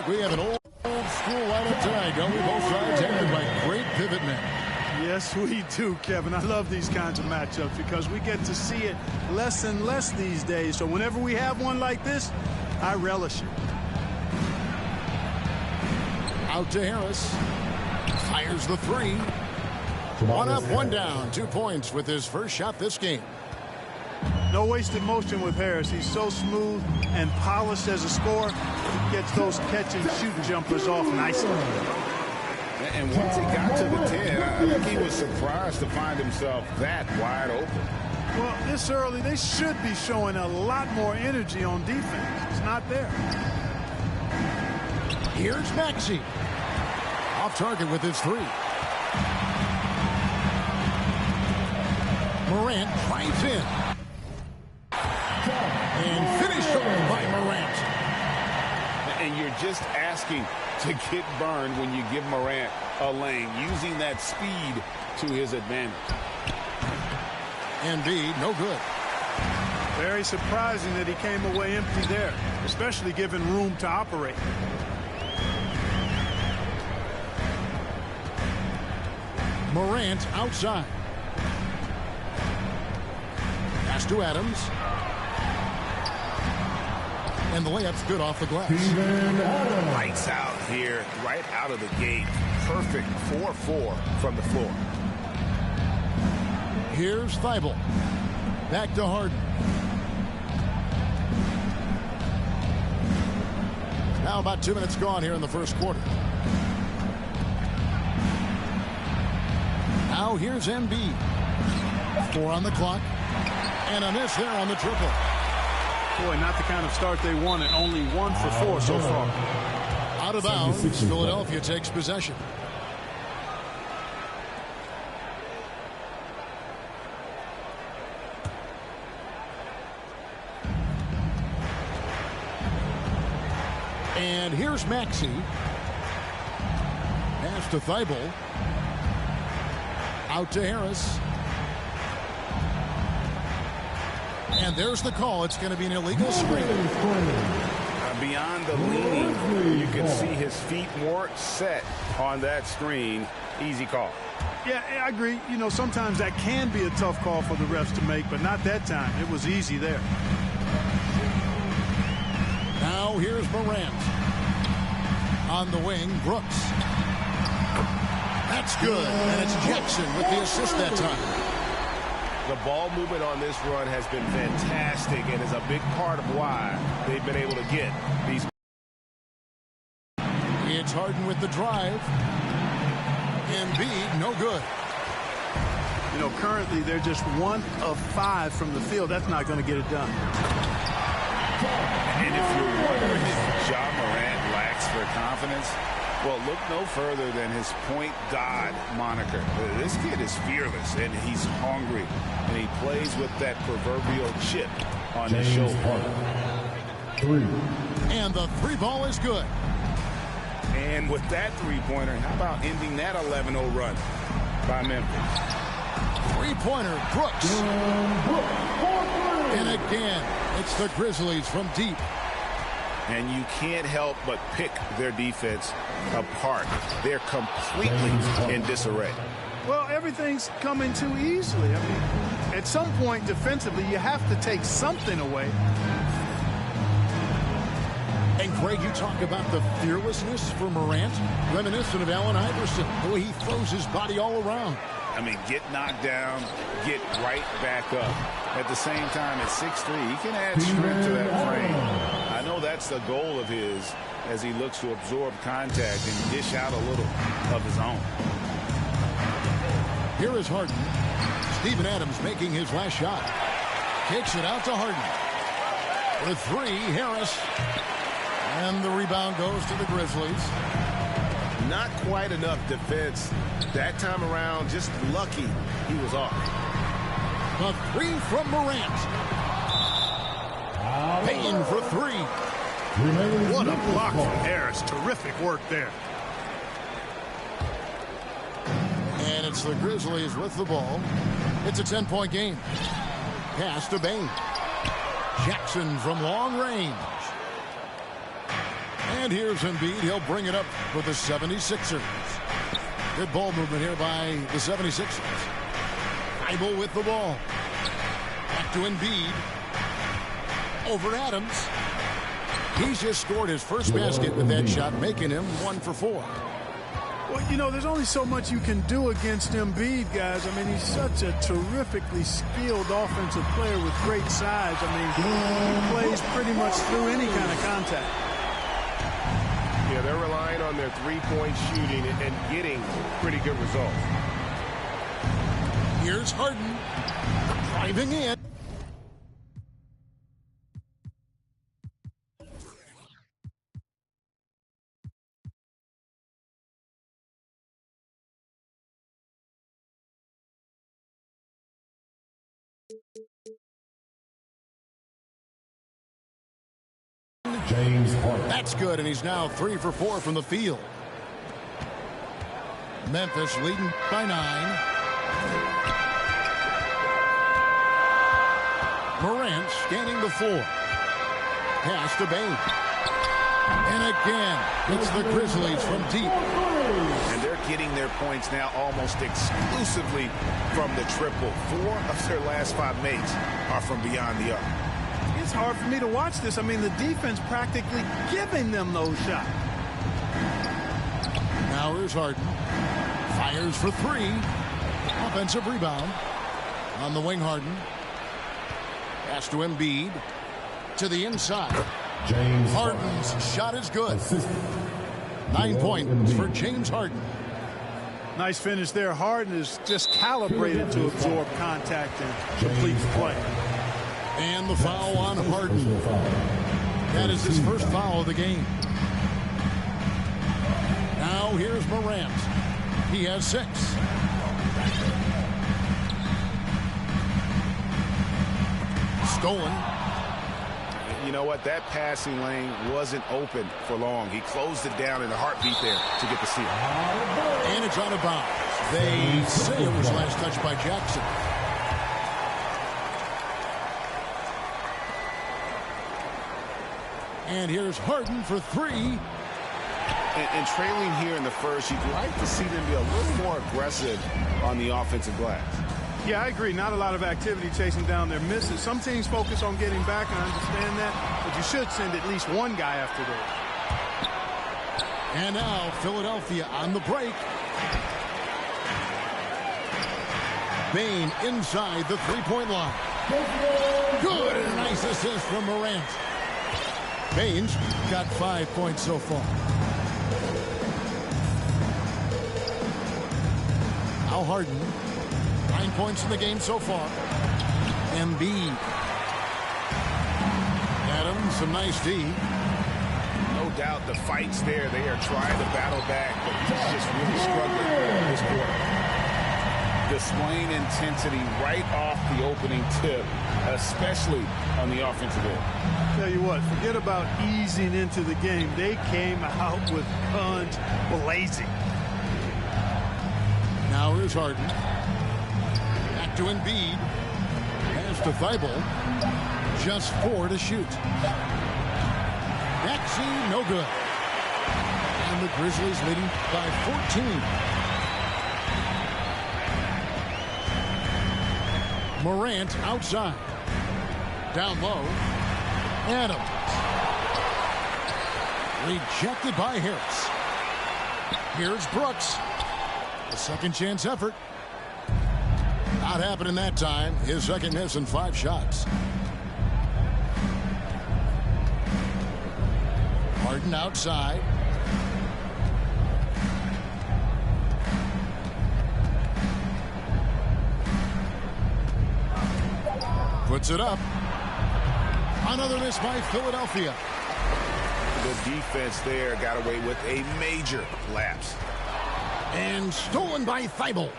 We have an old school lineup tonight, don't we? Both sides handled by great pivot men. Yes, we do, Kevin. I love these kinds of matchups because we get to see it less and less these days. So whenever we have one like this, I relish it. Out to Harris. Fires the three. One up, one down. 2 points with his first shot this game. No wasted motion with Harris. He's so smooth and polished as a scorer. Gets those catch and shoot jumpers off nicely. And once he got to the 10, I think he was surprised to find himself that wide open. Well, this early, they should be showing a lot more energy on defense. It's not there. Here's Maxey. Off target with his three. Morant drives in. And finished by Morant. And you're just asking to get burned when you give Morant a lane, using that speed to his advantage. Embiid, no good. Very surprising that he came away empty there, especially given room to operate. Morant outside. Pass to Adams. And the layup's good off the glass. Lights out here, right out of the gate. Perfect 4-4 from the floor. Here's Thibault. Back to Harden. Now about 2 minutes gone here in the first quarter. Now here's Embiid. 4 on the clock. And a miss there on the triple. Boy, not the kind of start they wanted. Only 1 for 4 so far. Out of bounds, Philadelphia takes possession. And here's Maxey. Pass to Thibault. Out to Harris. And there's the call. It's going to be an illegal screen. Beyond the leaning, you can see his feet more set on that screen. Easy call. Yeah, I agree. You know, sometimes that can be a tough call for the refs to make, but not that time. It was easy there. Now here's Morant. On the wing, Brooks. That's good. And it's Jackson with the assist that time. The ball movement on this run has been fantastic and is a big part of why they've been able to get these. It's Harden with the drive. Embiid, no good. You know, currently they're just 1 of 5 from the field. That's not going to get it done. And if you're wondering if Ja Morant lacks for confidence, well, look no further than his Point God moniker. This kid is fearless, and he's hungry, and he plays with that proverbial chip on his shoulder. 3. And the 3 ball is good. And with that three-pointer, how about ending that 11-0 run by Memphis? 3-pointer, Brooks. And again, it's the Grizzlies from deep. And you can't help but pick their defense apart. They're completely in disarray. Well, everything's coming too easily. I mean, at some point defensively, you have to take something away. And Greg, you talk about the fearlessness for Morant, reminiscent of Allen Iverson, the way he throws his body all around. I mean, get knocked down, get right back up. At the same time, at 6'3", he can add strength to that frame. I know that's the goal of his as he looks to absorb contact and dish out a little of his own. Here is Harden. Steven Adams making his last shot. Kicks it out to Harden. With 3, Harris. And the rebound goes to the Grizzlies. Not quite enough defense that time around. Just lucky he was off. The 3 from Morant. Payne for 3. What a block from Harris. Terrific work there. And it's the Grizzlies with the ball. It's a 10-point game. Pass to Bain. Jackson from long range. And here's Embiid. He'll bring it up for the 76ers. Good ball movement here by the 76ers. Thibault with the ball. Back to Embiid. Over Adams. He's just scored his first basket with that shot, making him 1 for 4. Well, you know, there's only so much you can do against Embiid, guys. I mean, he's such a terrifically skilled offensive player with great size. I mean, he plays pretty much through any kind of contact. Yeah, they're relying on their three-point shooting and getting pretty good results. Here's Harden driving in. James Harden. That's good, and he's now 3 for 4 from the field. Memphis leading by 9. Morant scanning the floor. Pass to Bain. And again, it's the Grizzlies from deep. And they're getting their points now almost exclusively from the triple. 4 of their last 5 makes are from beyond the arc. It's hard for me to watch this. I mean, the defense practically giving them those shots. Now here's Harden. Fires for 3. Offensive rebound. On the wing, Harden. Pass to Embiid. To the inside. James Harden's shot is good. 9 points for James Harden. Nice finish there. Harden is just calibrated to absorb contact and complete the play. And the foul on Harden. That is his first foul of the game. Now here's Morant. He has 6. Stolen. You know what? That passing lane wasn't open for long. He closed it down in a heartbeat there to get the steal. And it's out of bounds. They say it was last touched by Jackson. And here's Harden for 3. And trailing here in the first, you'd like to see them be a little more aggressive on the offensive glass. Yeah, I agree. Not a lot of activity chasing down their misses. Some teams focus on getting back, and I understand that, but you should send at least one guy after that. And now Philadelphia on the break. Bane inside the three-point line. Good, and a nice assist from Morant. Bane's got 5 points so far. Now Harden. 9 points in the game so far. Embiid. Adams, some nice D. No doubt the fight's there. They are trying to battle back, but he's just really struggling this quarter. Displaying intensity right off the opening tip, especially on the offensive end. Tell you what, forget about easing into the game. They came out with guns blazing. Now here's Harden. Back to Embiid. Pass to Thibault. Just 4 to shoot. Maxey, no good. And the Grizzlies leading by 14. Morant outside. Down low. Adams. Rejected by Harris. Here's Brooks. A second chance effort. Not happening that time. His second miss in 5 shots. Harden outside. Puts it up. Another miss by Philadelphia. The defense there got away with a major lapse. And stolen by Thibault.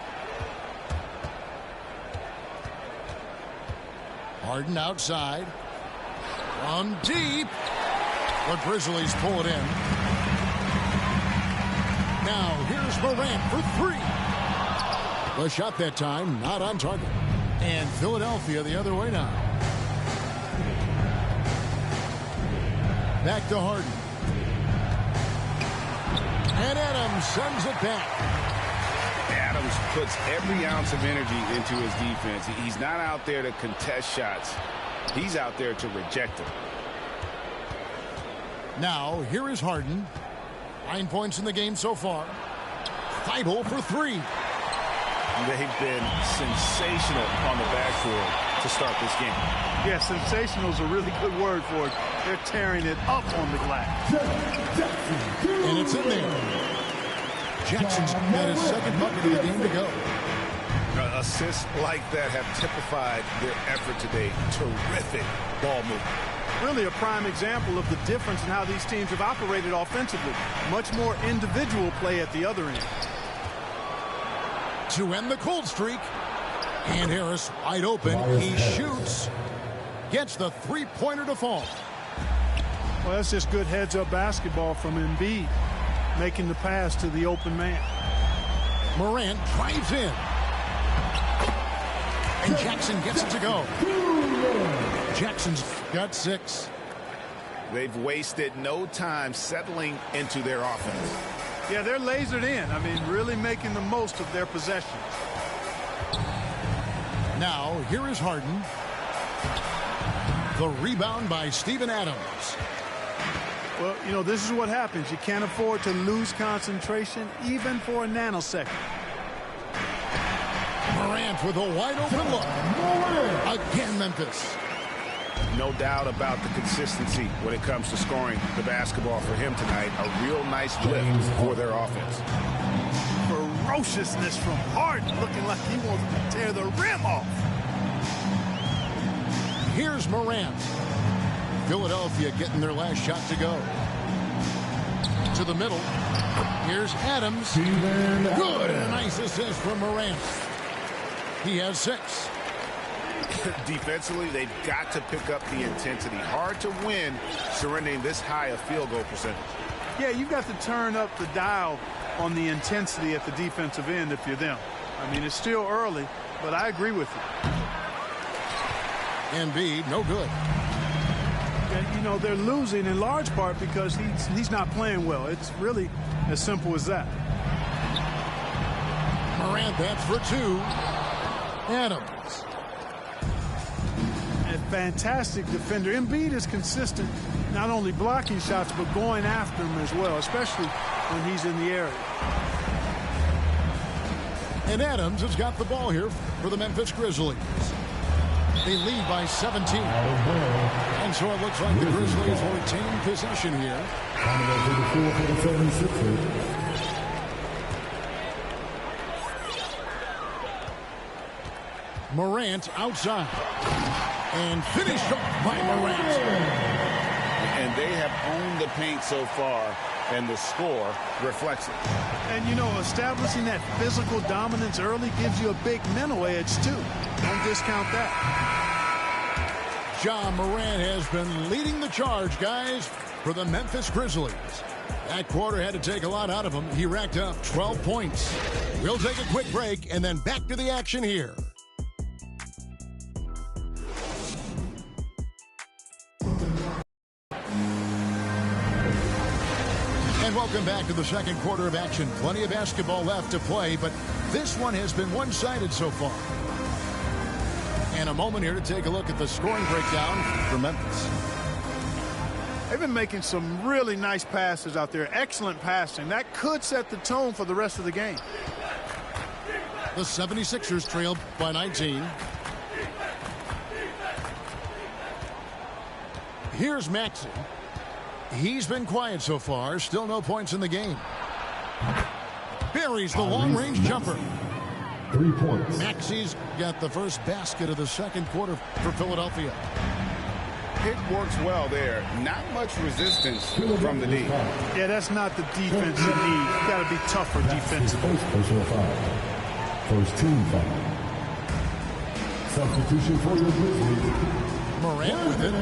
Harden outside. From deep. The Grizzlies pull it in. Now here's Morant for 3. The shot that time not on target. And Philadelphia the other way now. Back to Harden. And Adams sends it back. Adams puts every ounce of energy into his defense. He's not out there to contest shots. He's out there to reject them. Now, here is Harden. 9 points in the game so far. Thibault for 3. They've been sensational on the backcourt to start this game. Yeah, sensational is a really good word for it. They're tearing it up on the glass. And it's in there. Jackson's got his second bucket of the game to go. Assists like that have typified their effort today. Terrific ball movement. Really a prime example of the difference in how these teams have operated offensively. Much more individual play at the other end. To end the cold streak. And Harris wide open. He shoots. Gets the three-pointer to fall. Well, that's just good heads-up basketball from Embiid. Making the pass to the open man. Morant drives in. And Jackson gets it to go. Jackson's got 6. They've wasted no time settling into their offense. Yeah, they're lasered in. I mean, really making the most of their possessions. Now, here is Harden. The rebound by Steven Adams. Well, you know, this is what happens. You can't afford to lose concentration even for a nanosecond. Morant with a wide open look. Again, Memphis. No doubt about the consistency when it comes to scoring the basketball for him tonight. A real nice lift for their offense. Ferociousness from Harden, looking like he wants to tear the rim off. Here's Morant. Philadelphia getting their last shot to go. To the middle. Here's Adams. Good. A nice assist from Morant. He has 6. Defensively, they've got to pick up the intensity. Hard to win surrendering this high a field goal percentage. Yeah, you've got to turn up the dial on the intensity at the defensive end if you're them. I mean, it's still early, but I agree with you. Embiid, no good. And, you know, they're losing in large part because he's not playing well. It's really as simple as that. Morant, that's for 2. Adams. A fantastic defender. Embiid is consistent, not only blocking shots, but going after them as well, especially when he's in the area. And Adams has got the ball here for the Memphis Grizzlies. They lead by 17. And so it looks like the Grizzlies will retain possession here. Morant outside. And finished off by Morant. And they have owned the paint so far, and the score reflects it. And, you know, establishing that physical dominance early gives you a big mental edge, too. Don't discount that. Ja Morant has been leading the charge, guys, for the Memphis Grizzlies. That quarter had to take a lot out of him. He racked up 12 points. We'll take a quick break and then back to the action here. And welcome back to the second quarter of action. Plenty of basketball left to play, but this one has been one-sided so far. And a moment here to take a look at the scoring breakdown for Memphis. They've been making some really nice passes out there. Excellent passing. That could set the tone for the rest of the game. The 76ers trailed by 19. Here's Maxey. He's been quiet so far. Still no points in the game. Buries the long-range jumper. 3 points. Maxey's got the first basket of the second quarter for Philadelphia. It works well there. Not much resistance from the D. Yeah, that's not the defense you need. You got to be tougher defensively. First personal foul. First team foul. Substitution for your Grizzlies. Morant with it.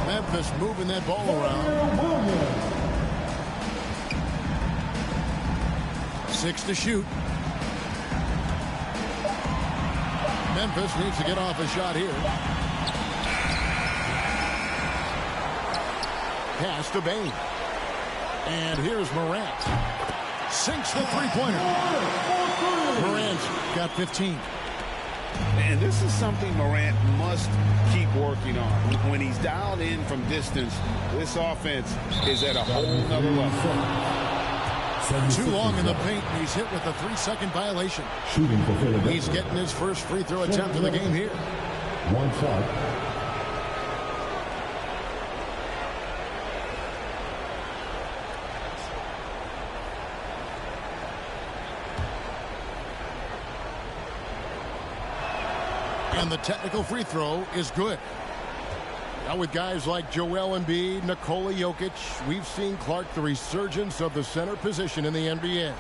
Memphis moving that ball around. 6 to shoot. Memphis needs to get off a shot here. Pass to Bain. And here's Morant. Sinks the three-pointer. Morant's got 15. And this is something Morant must keep working on. When he's dialed in from distance, this offense is at a whole nother level. Too long in the paint, and he's hit with a 3-second violation. Shooting for Philadelphia. He's getting his first free throw attempt of the game here. One shot. And the technical free throw is good. Now with guys like Joel Embiid, Nikola Jokic, we've seen Clark the resurgence of the center position in the NBA.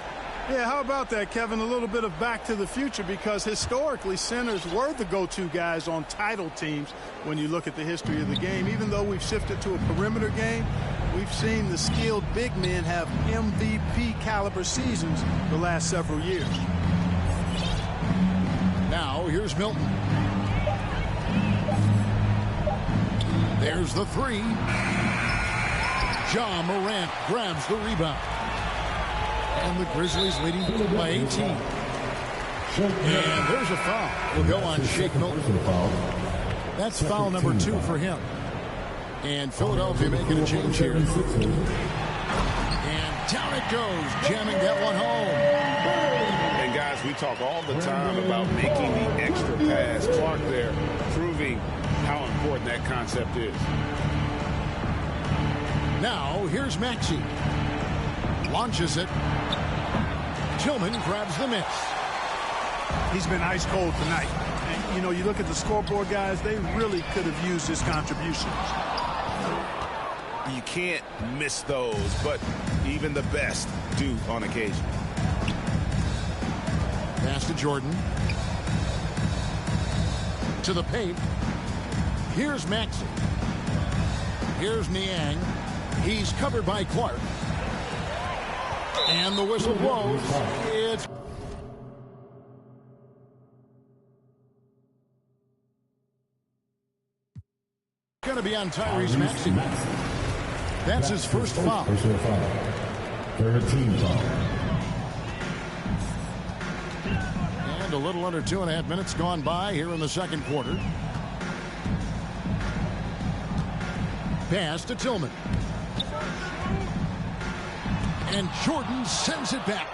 Yeah, how about that, Kevin? A little bit of back to the future, because historically centers were the go-to guys on title teams when you look at the history of the game. Even though we've shifted to a perimeter game, we've seen the skilled big men have MVP caliber seasons the last several years. Now here's Milton. There's the three. Ja Morant grabs the rebound. And the Grizzlies leading by 18. And there's a foul. Will go on Shake Milton. That's foul number 2 for him. And Philadelphia making a change here. And down it goes, jamming that one home. And guys, we talk all the time about making the extra pass. Clark there proving how important that concept is. Now, here's Maxey. Launches it. Tillman grabs the miss. He's been ice cold tonight. And, you know, you look at the scoreboard, guys, they really could have used his contributions. You can't miss those, but even the best do on occasion. Pass to Jordan. To the paint. Here's Maxey. Here's Niang. He's covered by Clark. And the whistle blows. It's going to be on Tyrese Maxey. That's his first foul. Third team foul. And a little under 2.5 minutes gone by here in the second quarter. Pass to Tillman. And Jordan sends it back.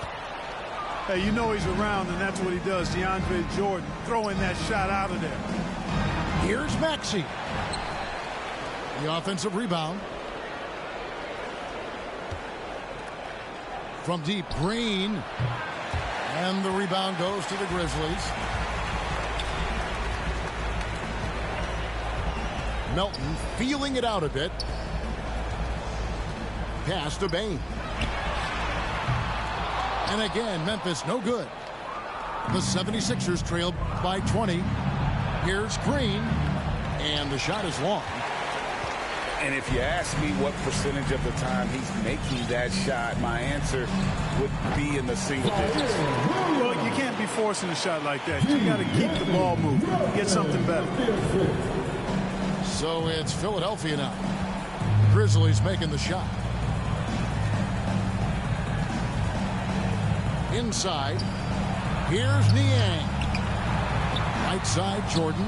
Hey, you know he's around, and that's what he does. DeAndre Jordan throwing that shot out of there. Here's Maxey. The offensive rebound. From deep, Green. And the rebound goes to the Grizzlies. Melton feeling it out a bit. Pass to Bain. And again, Memphis no good. The 76ers trailed by 20. Here's Green. And the shot is long. And if you ask me what percentage of the time he's making that shot, my answer would be in the single digits. Well, you can't be forcing a shot like that. You got to keep the ball moving. Get something better. So it's Philadelphia now. Grizzlies making the shot. Inside. Here's Niang. Right side, Jordan.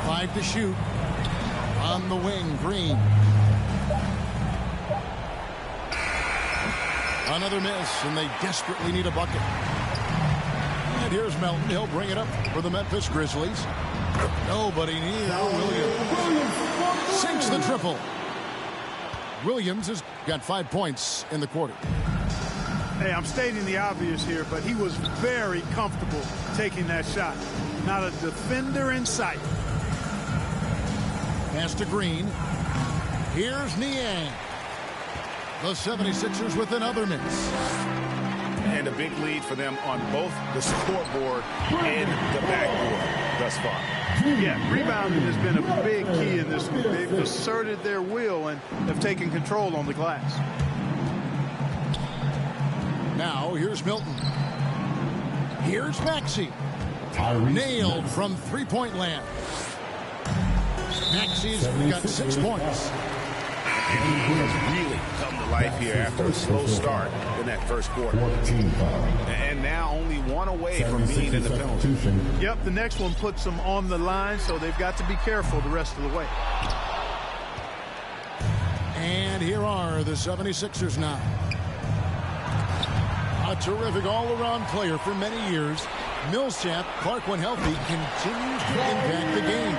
5 to shoot. On the wing, Green. Another miss, and they desperately need a bucket. And here's Melton. He'll bring it up for the Memphis Grizzlies. Nobody near Williams. Sinks the triple. Williams has got 5 points in the quarter. Hey, I'm stating the obvious here, but he was very comfortable taking that shot. Not a defender in sight. Pass to Green. Here's Niang. The 76ers with another miss. And a big lead for them on both the scoreboard and the backboard thus far. Yeah, rebounding has been a big key in this one. They've asserted their will and have taken control on the glass. Now, here's Milton. Here's Maxey. Nailed from three-point land. Maxey's got 6 points. He has really come to life here after a slow start in that first quarter. And now only one away from being in the penalty. Yep, the next one puts them on the line, so they've got to be careful the rest of the way. And here are the 76ers now. A terrific all-around player for many years. Millsap, Clark when healthy, continues to impact the game.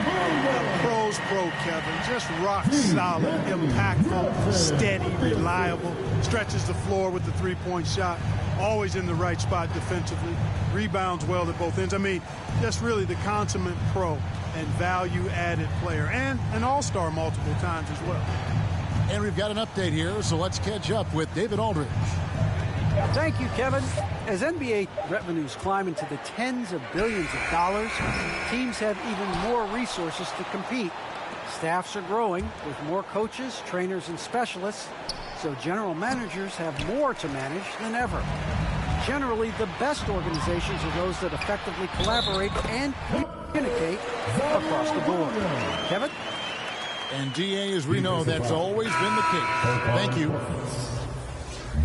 Pro's pro, Kevin. Just rock solid, impactful, steady, reliable. Stretches the floor with the three-point shot. Always in the right spot defensively. Rebounds well at both ends. I mean, just really the consummate pro and value-added player. And an all-star multiple times as well. And we've got an update here, so let's catch up with David Aldridge. Thank you, Kevin. As NBA revenues climb into the tens of billions of dollars, teams have even more resources to compete. Staffs are growing with more coaches, trainers, and specialists, so general managers have more to manage than ever. Generally, the best organizations are those that effectively collaborate and communicate across the board. Kevin? And DA, as we know, that's always been the case. Thank you.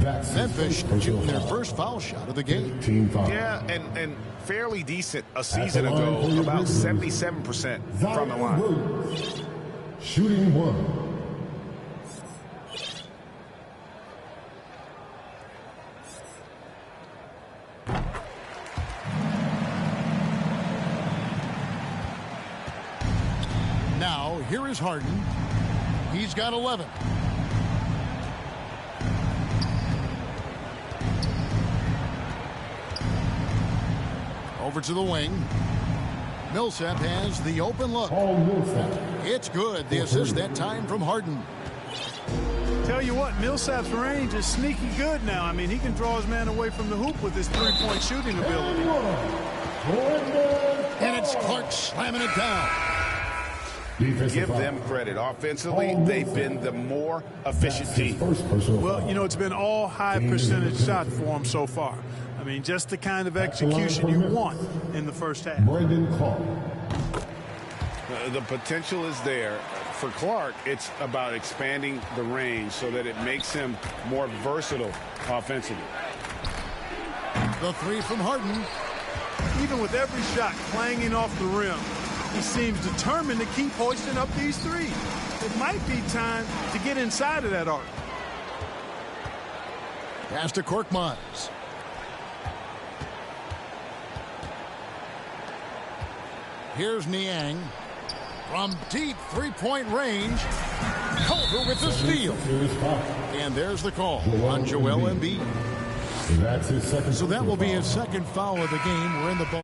Memphis shooting their first foul shot of the game. Yeah, and fairly decent a season ago, about 77% from the line. Shooting one. Here is Harden. He's got 11. Over to the wing. Millsap has the open look. It's good. The assist that time from Harden. Tell you what, Millsap's range is sneaky good now. I mean, he can draw his man away from the hoop with his three-point shooting ability. And it's Clark slamming it down. Give them credit. Offensively, they've been the more efficient team. Well, you know, it's been all high percentage shots for him so far. I mean, just the kind of execution you want in the first half. The potential is there. For Clark, it's about expanding the range so that it makes him more versatile offensively. The three from Harden. Even with every shot clanging off the rim, he seems determined to keep hoisting up these threes. It might be time to get inside of that arc. Pass to Korkmaz. Here's Niang. From deep three-point range, Culver with the steal. And there's the call on Joel Embiid. That's his second. So that will be his second foul of the game. We're in the ball.